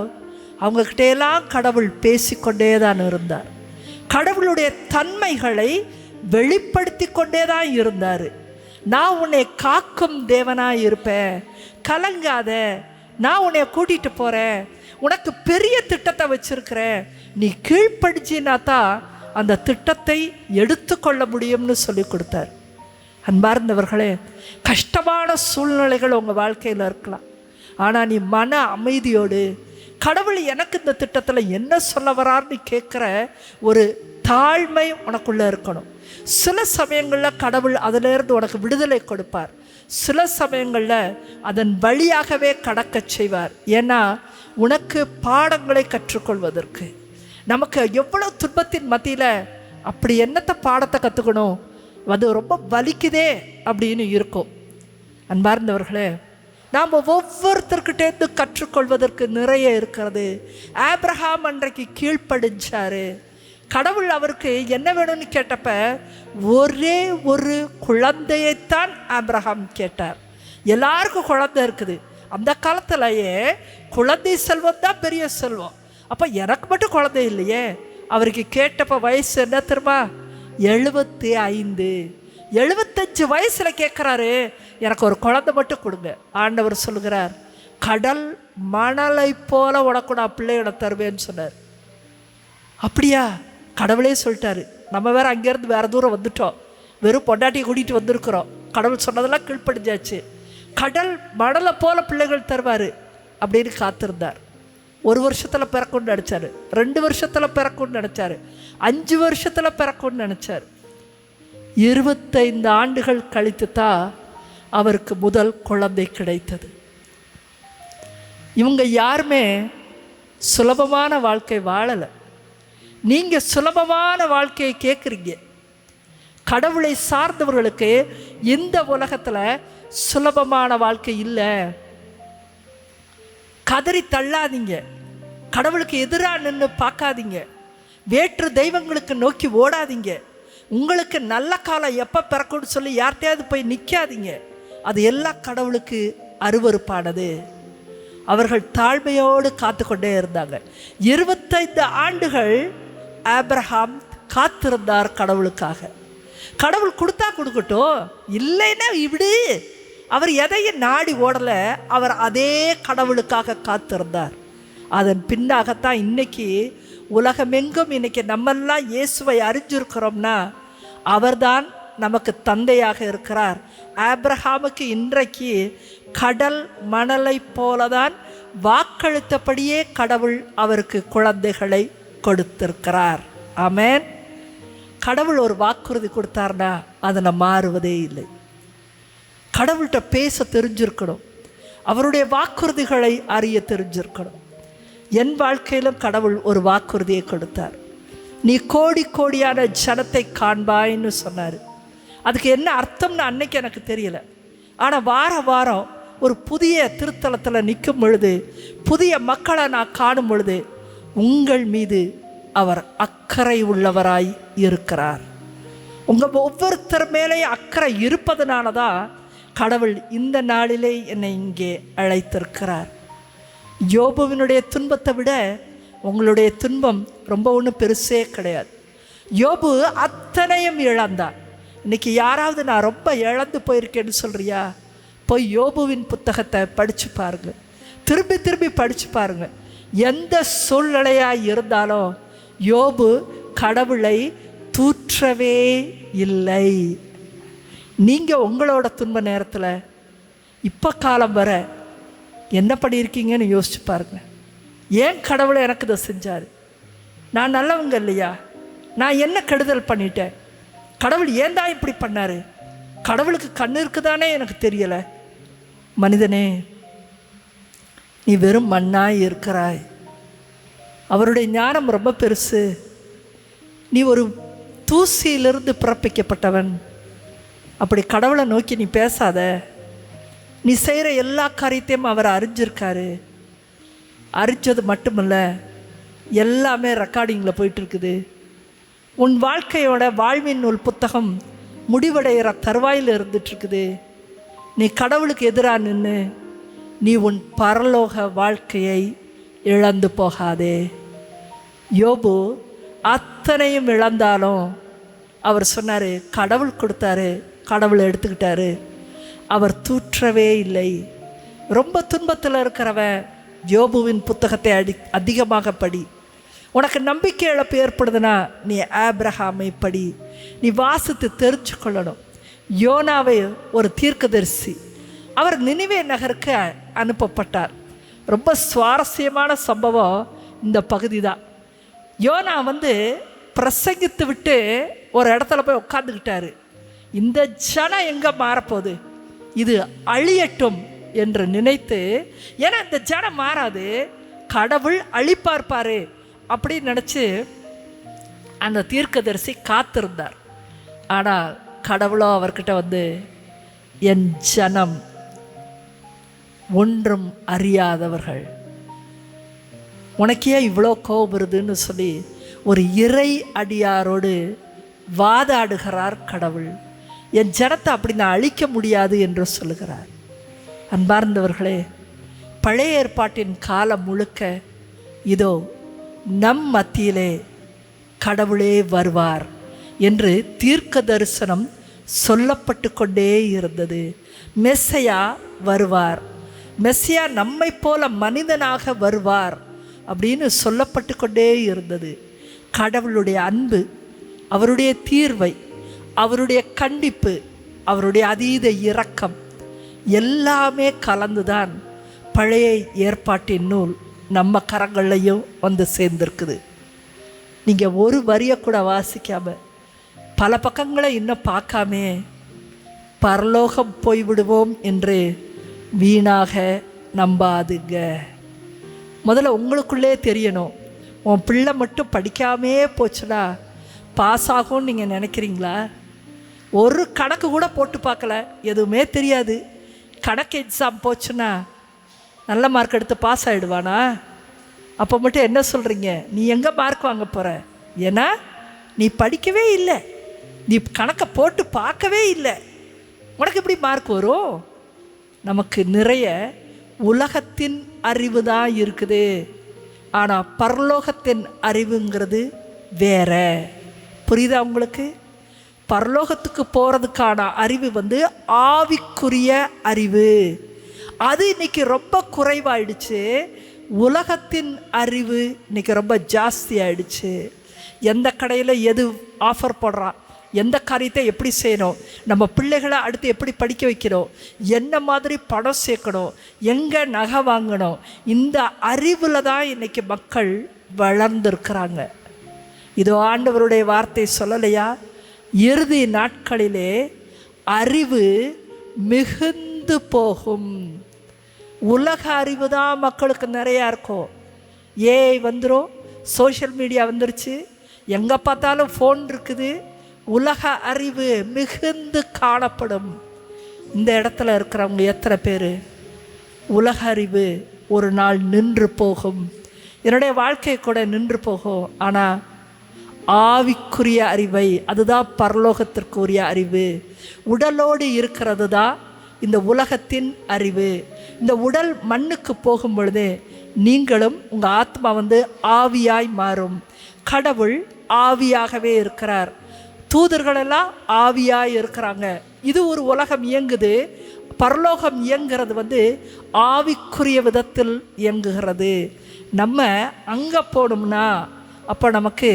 அவங்கக்கிட்டையெல்லாம் கடவுள் பேசிக்கொண்டே தான் இருந்தார். கடவுளுடைய தன்மைகளை வெளிப்படுத்தி கொண்டே தான் இருந்தார். நான் உன்னை காக்கும் தேவனாக இருப்பேன், கலங்காத, நான் உன்னை கூட்டிகிட்டு போகிறேன், உனக்கு பெரிய திட்டத்தை வச்சுருக்கிறேன், நீ கீழ்ப்படிச்சின்னா தான் அந்த திட்டத்தை எடுத்துக்கொள்ள முடியும்னு சொல்லி கொடுத்தார். அன்பார்ந்தவர்களே, கஷ்டமான சூழ்நிலைகள் உங்கள் வாழ்க்கையில் இருக்கலாம். ஆனால் நீ மன அமைதியோடு கடவுள் எனக்கு இந்த திட்டத்தில் என்ன சொல்ல வரார்னு கேட்குற ஒரு தாழ்மை உனக்குள்ளே இருக்கணும். சில சமயங்களில் கடவுள் அதிலிருந்து உனக்கு விடுதலை கொடுப்பார், சில சமயங்களில் அதன் வழியாகவே கடக்க செய்வார். ஏன்னா உனக்கு பாடங்களை கற்றுக்கொள்வதற்கு. நமக்கு எவ்வளோ துன்பத்தின் மத்தியில் அப்படி என்னத்தை பாடத்தை கற்றுக்கணும், அது ரொம்ப வலிக்குதே அப்படின்னு இருக்கும். அன்பார்ந்தவர்களே, நாம் ஒவ்வொருத்தர்கிட்டேருந்து கற்றுக்கொள்வதற்கு நிறைய இருக்கிறது. ஆபிரகாம் அன்றைக்கு கீழ்ப்படிஞ்சாரு. கடவுள் அவருக்கு என்ன வேணும்னு கேட்டப்ப ஒரே ஒரு குழந்தையைத்தான் ஆபிரகாம் கேட்டார். எல்லாருக்கும் குழந்தை இருக்குது. அந்த காலத்திலேயே குழந்தை செல்வம் தான் பெரிய செல்வம். அப்போ எனக்கு மட்டும் குழந்தை இல்லையே. அவருக்கு கேட்டப்ப வயசு என்ன தெரியுமா? 75. 75 வயசில் கேட்குறாரு, எனக்கு ஒரு குழந்தை மட்டும் கொடுங்க. ஆண்டவர் சொல்லுகிறார், கடல் மணலை போல உனக்கு நான் பிள்ளையோட தருவேன்னு சொன்னார். அப்படியா? கடவுளே சொல்லிட்டாரு. நம்ம வேறு அங்கேருந்து வேறு தூரம் வந்துட்டோம், வெறும் பொண்டாட்டியை கூட்டிகிட்டு வந்திருக்கிறோம். கடவுள் சொன்னதெல்லாம் கீழ்ப்படிஞ்சாச்சு. கடல் மணலை போல பிள்ளைகள் தருவார் அப்படின்னு காத்திருந்தார். 1 வருஷத்தில் பிறக்கும்னு நினச்சார், 2 வருஷத்தில் பிறக்கும்னு நினச்சார், 5 வருஷத்தில் பிறக்கும்னு நினச்சார். 25 ஆண்டுகள் கழித்து தான் அவருக்கு முதல் குழந்தை கிடைத்தது. இவங்க யாருமே சுலபமான வாழ்க்கை வாழலை. நீங்கள் சுலபமான வாழ்க்கையை கேட்குறீங்க. கடவுளை சார்ந்தவர்களுக்கு இந்த உலகத்தில் சுலபமான வாழ்க்கை இல்லை. கதறி தள்ளாதீங்க, கடவுளுக்கு எதிராக நின்று பார்க்காதீங்க, வேற்று தெய்வங்களுக்கு நோக்கி ஓடாதீங்க. உங்களுக்கு நல்ல காலம் எப்போ பிறக்கும்னு சொல்லி யார்கிட்டையாவது போய் நிற்காதீங்க. அது எல்லாம் கடவுளுக்கு அருவருப்பானது. அவர்கள் தாழ்மையோடு காத்து கொண்டே இருந்தாங்க. 25 ஆண்டுகள் ஆபிரகாம் காத்திருந்தார் கடவுளுக்காக. கடவுள் கொடுத்தா கொடுக்கட்டும், இல்லைன்னா இப்படி. அவர் எதையும் நாடி ஓடலை, அவர் அதே கடவுளுக்காக காத்திருந்தார். அதன் பின்னாகத்தான் இன்னைக்கு உலகமெங்கும் இன்னைக்கு நம்மெல்லாம் இயேசுவை அறிஞ்சிருக்கிறோம்னா அவர்தான் நமக்கு தந்தையாக இருக்கிறார். ஆபிரகாமுக்கு இன்றைக்கு கடல் மணலை போலதான் வாக்களித்தபடியே கடவுள் அவருக்கு குழந்தைகளை கொடுத்திருக்கிறார். ஆமென். கடவுள் ஒரு வாக்குறுதி கொடுத்தார்னா அதை மாறுவதே இல்லை. கடவுள்கிட்ட பேச தெரிஞ்சிருக்கணும், அவருடைய வாக்குறுதிகளை அறிய தெரிஞ்சிருக்கணும். என் வாழ்க்கையிலும் கடவுள் ஒரு வாக்குறுதியை கொடுத்தார். நீ கோடி கோடியான ஜனத்தை காண்பாயின்னு சொன்னார். அதுக்கு என்ன அர்த்தம்னு அன்னைக்கு எனக்கு தெரியல. ஆனால் வாரம் ஒரு புதிய திருத்தலத்தில் நிற்கும் பொழுது, புதிய மக்களை நான் காணும் பொழுது, உங்கள் மீது அவர் அக்கறை உள்ளவராய் இருக்கிறார். உங்கள் ஒவ்வொருத்தர் மேலேயும் அக்கறை இருப்பதனால தான் கடவுள் இந்த நாளிலே என்னை இங்கே அழைத்திருக்கிறார். யோபுவினுடைய துன்பத்தை விட உங்களுடைய துன்பம் ரொம்ப ஒன்றும் பெருசே கிடையாது. யோபு அத்தனையும் இழந்தான். இன்றைக்கி யாராவது நான் ரொம்ப இழந்து போயிருக்கேன்னு சொல்கிறியா? போய் யோபுவின் புத்தகத்தை படித்து பாருங்கள், திரும்பி திரும்பி படித்து பாருங்கள். எந்த சூழ்நிலையாக இருந்தாலும் யோபு கடவுளை தூற்றவே இல்லை. நீங்கள் உங்களோட துன்ப நேரத்தில் இப்போ காலம் வர என்ன பண்ணியிருக்கீங்கன்னு யோசிச்சு பாருங்க. ஏன் கடவுளை எனக்கு இதை செஞ்சார்? நான் நல்லவங்க இல்லையா? நான் என்ன கெடுதல் பண்ணிட்டேன்? கடவுள் ஏன் தான் இப்படி பண்ணார்? கடவுளுக்கு கண்ணு இருக்குதானே எனக்கு தெரியலை. மனிதனே, நீ வெறும் மண்ணாய் இருக்கிறாய். அவருடைய ஞானம் ரொம்ப பெருசு. நீ ஒரு தூசியிலிருந்து பிறப்பிக்கப்பட்டவன். அப்படி கடவுளை நோக்கி நீ பேசாத. நீ செய்கிற எல்லா காரியத்தையும் அவர் அறிஞ்சிருக்காரு. அறிஞ்சது மட்டுமில்ல, எல்லாமே ரெக்கார்டிங்கில் போயிட்டுருக்குது. உன் வாழ்க்கையோட வாழ்வின் நூல் புத்தகம் முடிவடைகிற தருவாயில் இருந்துட்டுருக்குது. நீ கடவுளுக்கு எதிராக நின்று நீ உன் பரலோக வாழ்க்கையை இழந்து போகாதே. யோபு அத்தனையும் இழந்தாலும் அவர் சொன்னார், கடவுள் கொடுத்தாரு, கடவுள் எடுத்துக்கிட்டாரு. அவர் தூற்றவே இல்லை. ரொம்ப துன்பத்தில் இருக்கிறவன் யோபுவின் புத்தகத்தை அதிகமாக படி. உனக்கு நம்பிக்கை இழப்பு ஏற்படுதுன்னா நீ ஆபிரகாமை படி. நீ வாசித்து தெரிஞ்சுக்கொள்ளணும். யோனாவை ஒரு தீர்க்கதரிசி, அவர் நினிவே நகருக்கு அனுப்பப்பட்டார். ரொம்ப சுவாரஸ்யமான சம்பவம் இந்த பகுதி தான். யோனா பிரசங்கித்து விட்டு ஒரு இடத்துல போய் உட்காந்துக்கிட்டாரு. இந்த ஜனம் எங்கே மாறப்போகுது, இது அழியட்டும் என்று நினைத்து, ஏன்னா இந்த ஜனம் மாறாது, கடவுள் அழிப்பார்ப்பாரு அப்படின்னு நினச்சி அந்த தீர்க்கதரிசி காத்திருந்தார். ஆனால் கடவுளோ அவர்கிட்ட என் ஜனம் ஒன்றும் அறியாதவர்கள், உனக்கே இவ்வளோ கோபம் வருதுன்னு சொல்லி ஒரு இறை அடியாரோடு வாதாடுகிறார் கடவுள். என் ஜனத்தை அப்படி நான் அழிக்க முடியாது என்று சொல்லுகிறார். அன்பார்ந்தவர்களே, பழைய ஏற்பாட்டின் காலம் முழுக்க இதோ நம் மத்தியிலே கடவுளே வருவார் என்று தீர்க்க தரிசனம் சொல்லப்பட்டு கொண்டே இருந்தது. மெஸ்ஸையா வருவார், மெஸ்ஸியா நம்மை போல மனிதனாக வருவார் அப்படின்னு சொல்லப்பட்டு கொண்டே இருந்தது. கடவுளுடைய அன்பு, அவருடைய தீர்வை, அவருடைய கண்டிப்பு, அவருடைய அதீத இரக்கம் எல்லாமே கலந்துதான் பழைய ஏற்பாட்டின் நூல் நம்ம கரங்கள்லையும் சேர்ந்துருக்குது. நீங்கள் ஒரு வரியை கூட வாசிக்காமல் பல பக்கங்களை இன்னும் பார்க்காமே பரலோகம் போய்விடுவோம் என்று வீணாக நம்பாதுங்க. முதல்ல உங்களுக்குள்ளே தெரியணும், உன் பிள்ளை மட்டும் படிக்காமே போச்சுன்னா பாஸ் ஆகும்னு நீங்கள் நினைக்கிறீங்களா? ஒரு கணக்கு கூட போட்டு பார்க்கல, எதுவுமே தெரியாது, கணக்கு எக்ஸாம் போச்சுன்னா நல்ல மார்க் எடுத்து பாஸ் ஆகிடுவானா? அப்போ மட்டும் என்ன சொல்கிறீங்க? நீ எங்கே மார்க் வாங்க போகிற? ஏன்னா நீ படிக்கவே இல்லை, நீ கணக்கை போட்டு பார்க்கவே இல்லை, உனக்கு எப்படி மார்க் வரும்? நமக்கு நிறைய உலகத்தின் அறிவு தான் இருக்குது, ஆனால் பரலோகத்தின் அறிவுங்கிறது வேற. புரியுதா உங்களுக்கு? பரலோகத்துக்கு போகிறதுக்கான அறிவு ஆவிக்குரிய அறிவு. அது இன்னைக்கு ரொம்ப குறைவாயிடுச்சு. உலகத்தின் அறிவு இன்னைக்கு ரொம்ப ஜாஸ்தி ஆயிடுச்சு. எந்த கடையில் எது ஆஃபர் போடுறான், எந்த காரியத்தை எப்படி செய்யணும், நம்ம பிள்ளைகளை அடுத்து எப்படி படிக்க வைக்கணும், என்ன மாதிரி பணம் சேர்க்கணும், எங்கே நகை வாங்கணும், இந்த அறிவில் தான் இன்றைக்கி மக்கள் வளர்ந்துருக்கிறாங்க. இதோ ஆண்டவருடைய வார்த்தை சொல்லலையா? இறுதி நாட்களிலே அறிவு மிகுந்து போகும். உலக அறிவு தான் மக்களுக்கு நிறையா இருக்கும். ஏஐ வந்துடும், சோஷியல் மீடியா வந்துருச்சு, எங்கே பார்த்தாலும் ஃபோன் இருக்குது, உலக அறிவு மிகுந்து காணப்படும். இந்த இடத்துல இருக்கிறவங்க எத்தனை பேர் உலக அறிவு ஒரு நாள் நின்று போகும்? என்னுடைய வாழ்க்கை கூட நின்று போகும். ஆனால் ஆவிக்குரிய அறிவை, அதுதான் பரலோகத்திற்குரிய அறிவு. உடலோடு இருக்கிறது தான் இந்த உலகத்தின் அறிவு. இந்த உடல் மண்ணுக்கு போகும் பொழுது நீங்களும் உங்கள் ஆத்மா ஆவியாய் மாறும். கடவுள் ஆவியாகவே இருக்கிறார், தூதர்களெல்லாம் ஆவியாய் இருக்கிறாங்க. இது ஒரு உலகம் இயங்குது. பரலோகம் இயங்குறது ஆவிக்குரிய விதத்தில் இயங்குகிறது. நம்ம அங்கே போனோம்னா அப்போ நமக்கு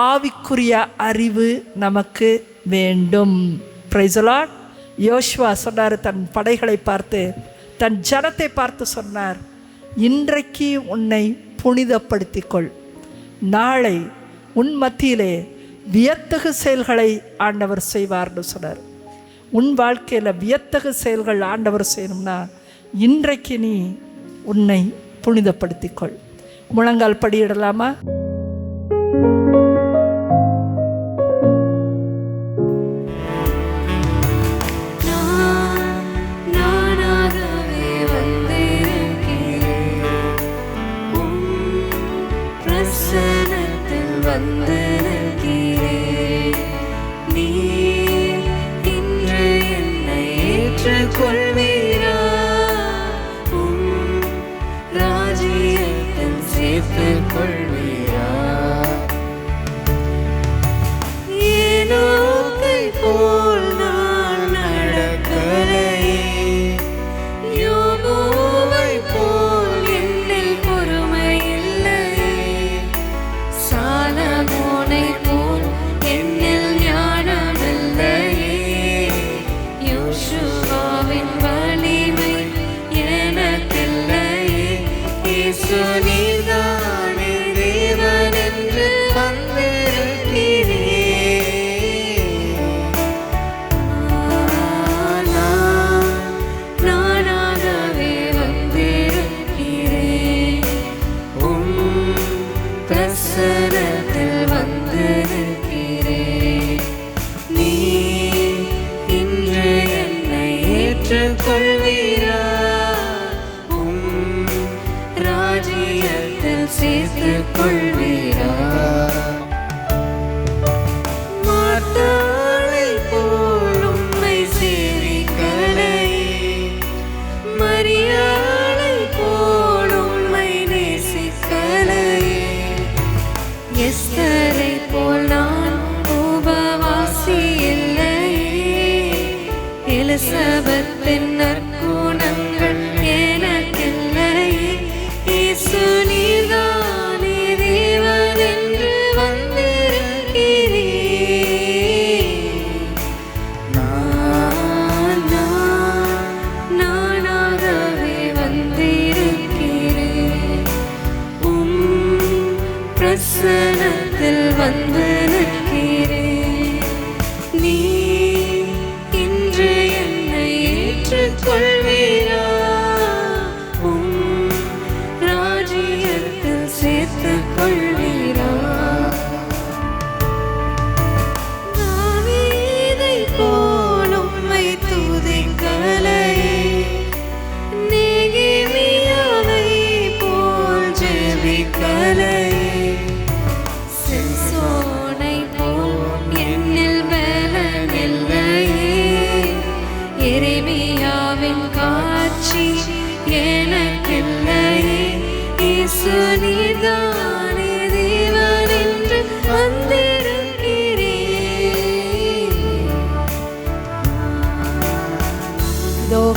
ஆவிக்குரிய அறிவு நமக்கு வேண்டும். Praise the Lord. யோசுவா சொன்னார், தன் படைகளை பார்த்து, தன் ஜனத்தை பார்த்து சொன்னார், இன்றைக்கு உன்னை புனிதப்படுத்திக்கொள், நாளை உன் மத்தியிலே வியத்தகு செயல்களை ஆண்டவர் செய்வார்னு சொன்னார். உன் வாழ்க்கையில் வியத்தகு செயல்கள் ஆண்டவர் செய்யணும்னா இன்றைக்கு நீ உன்னை புனிதப்படுத்திக்கொள். முழங்கால் படியிடலாமா?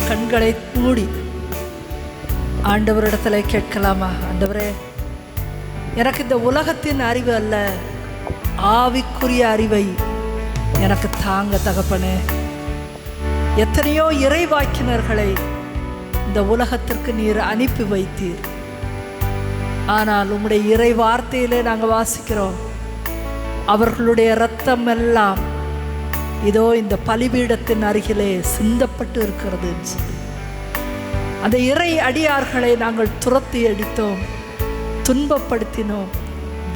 கண்களை மூடி ஆண்டவரிடத்துல கேட்கலாமா? ஆண்டவரே, எனக்கு இந்த உலகத்தின் அறிவு அல்ல, ஆவிக்குரிய அறிவை எனக்கு தாங்க தகப்பனே. எத்தனையோ இறைவாக்கினர்களை இந்த உலகத்திற்கு நீர் அனுப்பி வைத்தீர். ஆனால் உம்முடைய இறை வார்த்தையிலே நாங்கள் வாசிக்கிறோம், அவர்களுடைய இரத்தம் எல்லாம் இதோ இந்த பலிபீடத்தின் அருகிலே சிந்தப்பட்டு இருக்கிறது. அந்த இறை அடியார்களை நாங்கள் துரத்தி அடித்தோம், துன்பப்படுத்தினோம்,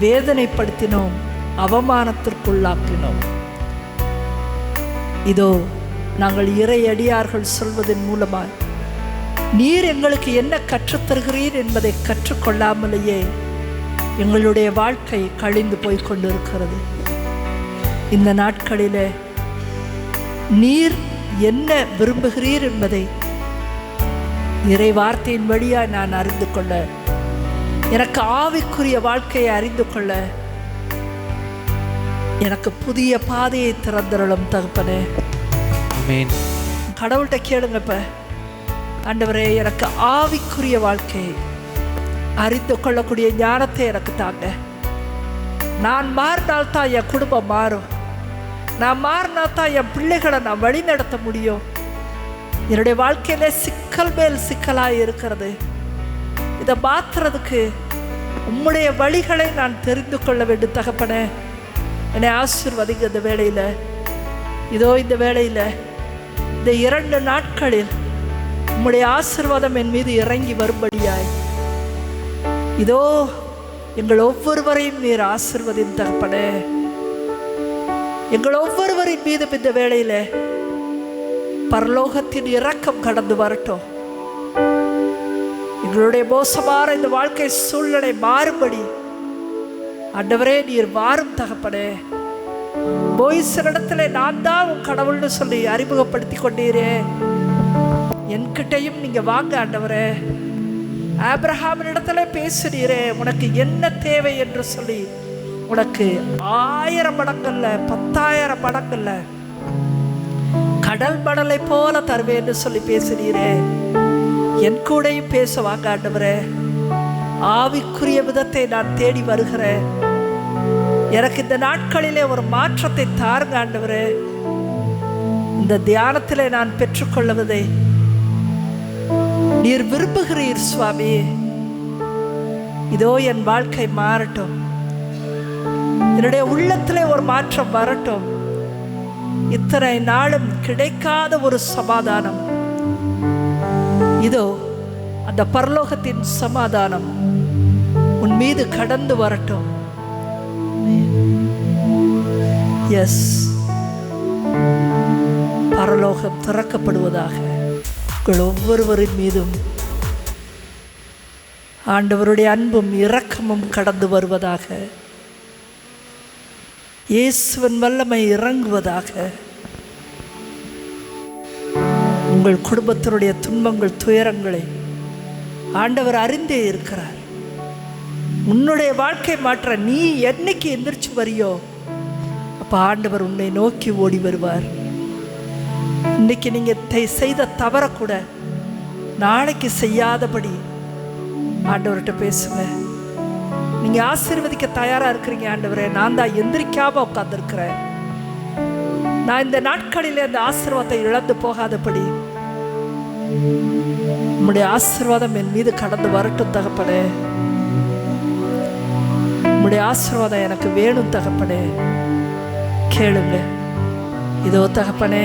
வேதனைப்படுத்தினோம், அவமானத்திற்குள்ளாக்கினோம். இதோ நாங்கள் இறை அடியார்கள் சொல்வதன் மூலமாய் நீர் எங்களுக்கு என்ன கற்றுத்தருகிறீர் என்பதை கற்றுக்கொள்ளாமலேயே எங்களுடைய வாழ்க்கை கழிந்து போய் கொண்டிருக்கிறது. இந்த நாட்களிலே நீர் என்ன விரும்புகிறீர் என்பதை இறை வார்த்தையின் வழியாக நான் அறிந்து கொள்ள, எனக்கு ஆவிக்குரிய வாழ்க்கையை அறிந்து கொள்ள எனக்கு புதிய பாதையை திறந்தருளும் தகப்பனே. கடவுள்கிட்ட கேளுங்க, இப்ப ஆண்டவரே, எனக்கு ஆவிக்குரிய வாழ்க்கையை அறிந்து கொள்ளக்கூடிய ஞானத்தை எனக்கு தாங்க. நான் மாறினால்தான் என் குடும்பம் மாறும், நான் மாறினால்தான் என் பிள்ளைகளை நான் வழி நடத்த முடியும். என்னுடைய வாழ்க்கையில சிக்கல் மேல் சிக்கலாய் இருக்கிறது. இதை மாற்றுறதுக்கு உம்முடைய வழிகளை நான் தெரிந்து கொள்ள வேண்டும் தகப்பனே. என்னை ஆசீர்வதிங்க இந்த வேளையில். இதோ இந்த வேளையில் இந்த 2 நாட்களில் உம்முடைய ஆசீர்வாதம் என் மீது இறங்கி வரும்படியாய் இதோ எங்கள் ஒவ்வொருவரையும் நீர் ஆசீர்வதின் தகப்பனே. எங்கள் ஒவ்வொருவரின் மீதும் இந்த வேளையில் பரலோகத்தின் இரக்கம் கடந்து வரட்டும். எங்களுடைய மோசமான இந்த வாழ்க்கை சூழ்நிலை மாறும்படி ஆண்டவரே நீர் வாரும் தகப்பனே. மோசேயிடத்திலே நான் தான் உன் கடவுள்னு சொல்லி அறிமுகப்படுத்தி கொண்டீரே, என்கிட்டையும் நீங்க வாங்க ஆண்டவரே. ஆபிரகாமினிடத்துல பேசுறீரே, உனக்கு என்ன தேவை என்று சொல்லி உனக்கு 1000 மடங்கள்ல 10,000 மடங்கள்ல கடல் மணலை போல தருவேன்னு சொல்லி பேசுறீரே, என் கூடையும் பேச வாங்க ஆண்டவரே. ஆவிக்குரிய விதத்தை நான் தேடி வருகிறேன். எனக்கு இந்த நாட்களிலே ஒரு மாற்றத்தை தாருங்க ஆண்டவரே. இந்த தியானத்திலே நான் பெற்றுக்கொள்வதை நீர் விரும்புகிறீர் சுவாமி. இதோ என் வாழ்க்கை மாறட்டும், என்னுடைய உள்ளத்திலே ஒரு மாற்றம் வரட்டும். இத்தனை நாளும் கிடைக்காத ஒரு சமாதானம், இதோ அந்த பரலோகத்தின் சமாதானம் உன் மீது கடந்து வரட்டும். எஸ், பரலோகம் திறக்கப்படுவதாக. உங்கள் ஒவ்வொருவரின் மீதும் ஆண்டவருடைய அன்பும் இரக்கமும் கடந்து வருவதாக. இயேசுவின் வல்லமை இறங்குவதாக. உங்கள் குடும்பத்தினுடைய துன்பங்கள் துயரங்களை ஆண்டவர் அறிந்தே இருக்கிறார். உன்னுடைய வாழ்க்கை மாற்ற நீ என்னைக்கு எந்திரிச்சு வரியோ அப்ப ஆண்டவர் உன்னை நோக்கி ஓடி வருவார். இன்னைக்கு நீங்க செய்த தவற கூட நாளைக்கு செய்யாதபடி ஆண்டவர்கிட்ட பேசுங்க. நீங்க ஆசீர்வதிக்க தயாரா இருக்கிறீங்க. ஆண்டவரே, நான் தான் எந்திரிக்காம உட்கார்ந்துருக்கிறேன். நான் இந்த நாட்களிலே அந்த ஆசீர்வாதத்தை இழந்து போகாதபடி உம்முடைய ஆசீர்வாதம் என் மீது கடந்து வரட்டும் தகப்பனே. உம்முடைய ஆசீர்வாதம் எனக்கு வேணும் தகப்பனே. கேளுங்க. இதோ தகப்பனே,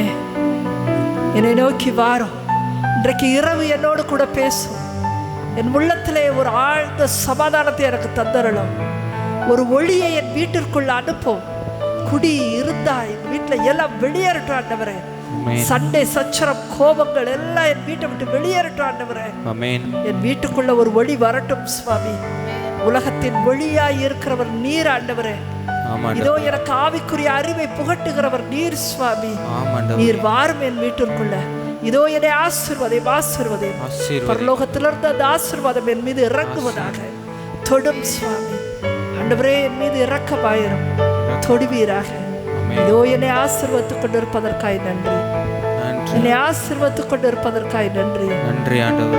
என்னை நோக்கி வாரும். இன்றைக்கு இரவு என்னோடு கூட பேசும். என் உள்ளத்திலே ஒரு ஆழ்ந்த சமாதானத்தை எனக்கு தந்தரலாம். ஒரு ஒளியை என் வீட்டிற்குள்ள அனுப்பும். குடி இருந்தா என் வீட்டில் எல்லாம் வெளியேறட்டும் ஆண்டவரே. சண்டை சச்சரம் கோபங்கள் எல்லாம் என் வீட்டை விட்டு வெளியேறட்டும் ஆண்டவரே. என் வீட்டுக்குள்ள ஒரு ஒளி வரட்டும் சுவாமி. உலகத்தின் ஒளியாய் இருக்கிறவர் நீர் ஆண்டவரே. இதோ எனக்கு ஆவிக்குரிய அறிவை புகட்டுகிறவர் நீர் சுவாமி. நீர் வாரும் என் வீட்டிற்குள்ள. இதோ என்னை ஆசீர்வதை பரலோகத்திலிருந்து அந்த ஆசீர்வாதம் என் மீது இறங்குவதாக. தொடும் சுவாமி ஆண்டவரே, என் மீது இறக்கமாயிரும். தொடுவீராக. இதோ என்னை ஆசீர்வதித்துக் கொண்டிருப்பதற்காய் நன்றி. என்னை ஆசீர்வதித்துக் கொண்டிருப்பதற்காய் நன்றி.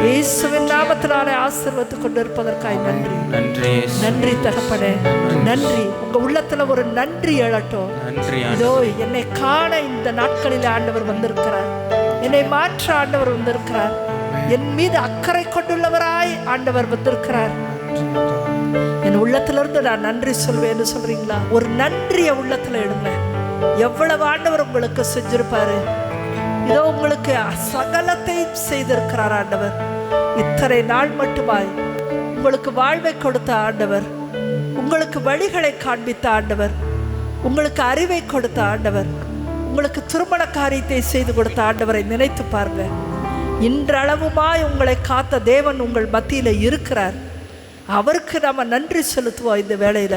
இயேசுவின் நாமத்தினாலே ஆசீர்வதித்துக் கொண்டிருப்பதற்காய் நன்றி. நன்றி தகப்பனே, நன்றி. உங்க உள்ளத்துல ஒரு நன்றி எழட்டும். இதோ என்னை காண இந்த நாட்களில் ஆண்டவர் வந்திருக்கிறார். என்னை மாற்ற ஆண்டவர் வந்திருக்கிறார். என் மீது அக்கறை கொண்டுள்ளவராய் ஆண்டவர் வந்திருக்கிறார். என் உள்ளத்திலிருந்து நான் நன்றி சொல்வேன்னு சொல்றீங்களா? ஒரு நன்றிய உள்ளத்துல எடுங்க. எவ்வளவு ஆண்டவர் உங்களுக்கு செஞ்சிருப்பாரு. இதோ உங்களுக்கு சகலத்தை செய்திருக்கிறார் ஆண்டவர். இத்தனை நாள் மட்டுமாய் உங்களுக்கு வாழ்வை கொடுத்த ஆண்டவர், உங்களுக்கு வழிகளை காண்பித்த ஆண்டவர், உங்களுக்கு அறிவை கொடுத்த ஆண்டவர், உங்களுக்கு திருமண காரியத்தை செய்து கொடுத்த ஆண்டவரை நினைத்து பாருங்க. இன்றளவுமாய் உங்களை காத்த தேவன் உங்கள் மத்தியில இருக்கிறார். அவருக்கு நம்ம நன்றி செலுத்துவோம் இந்த வேளையில.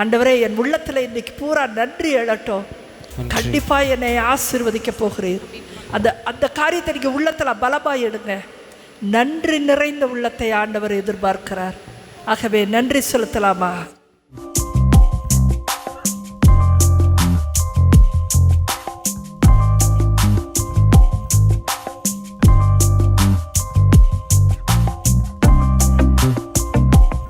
ஆண்டவரே, என் உள்ளத்துல இன்னைக்கு பூரா நன்றி எழட்டும். கண்டிப்பா என்னை ஆசீர்வதிக்க போகிறீர். அந்த காரியத்தை நீங்க உள்ளத்துல பலமாய் எடுங்க. நன்றி நிறைந்த உள்ளத்தை ஆண்டவர் எதிர்பார்க்கிறார். ஆகவே நன்றி செலுத்தலாமா?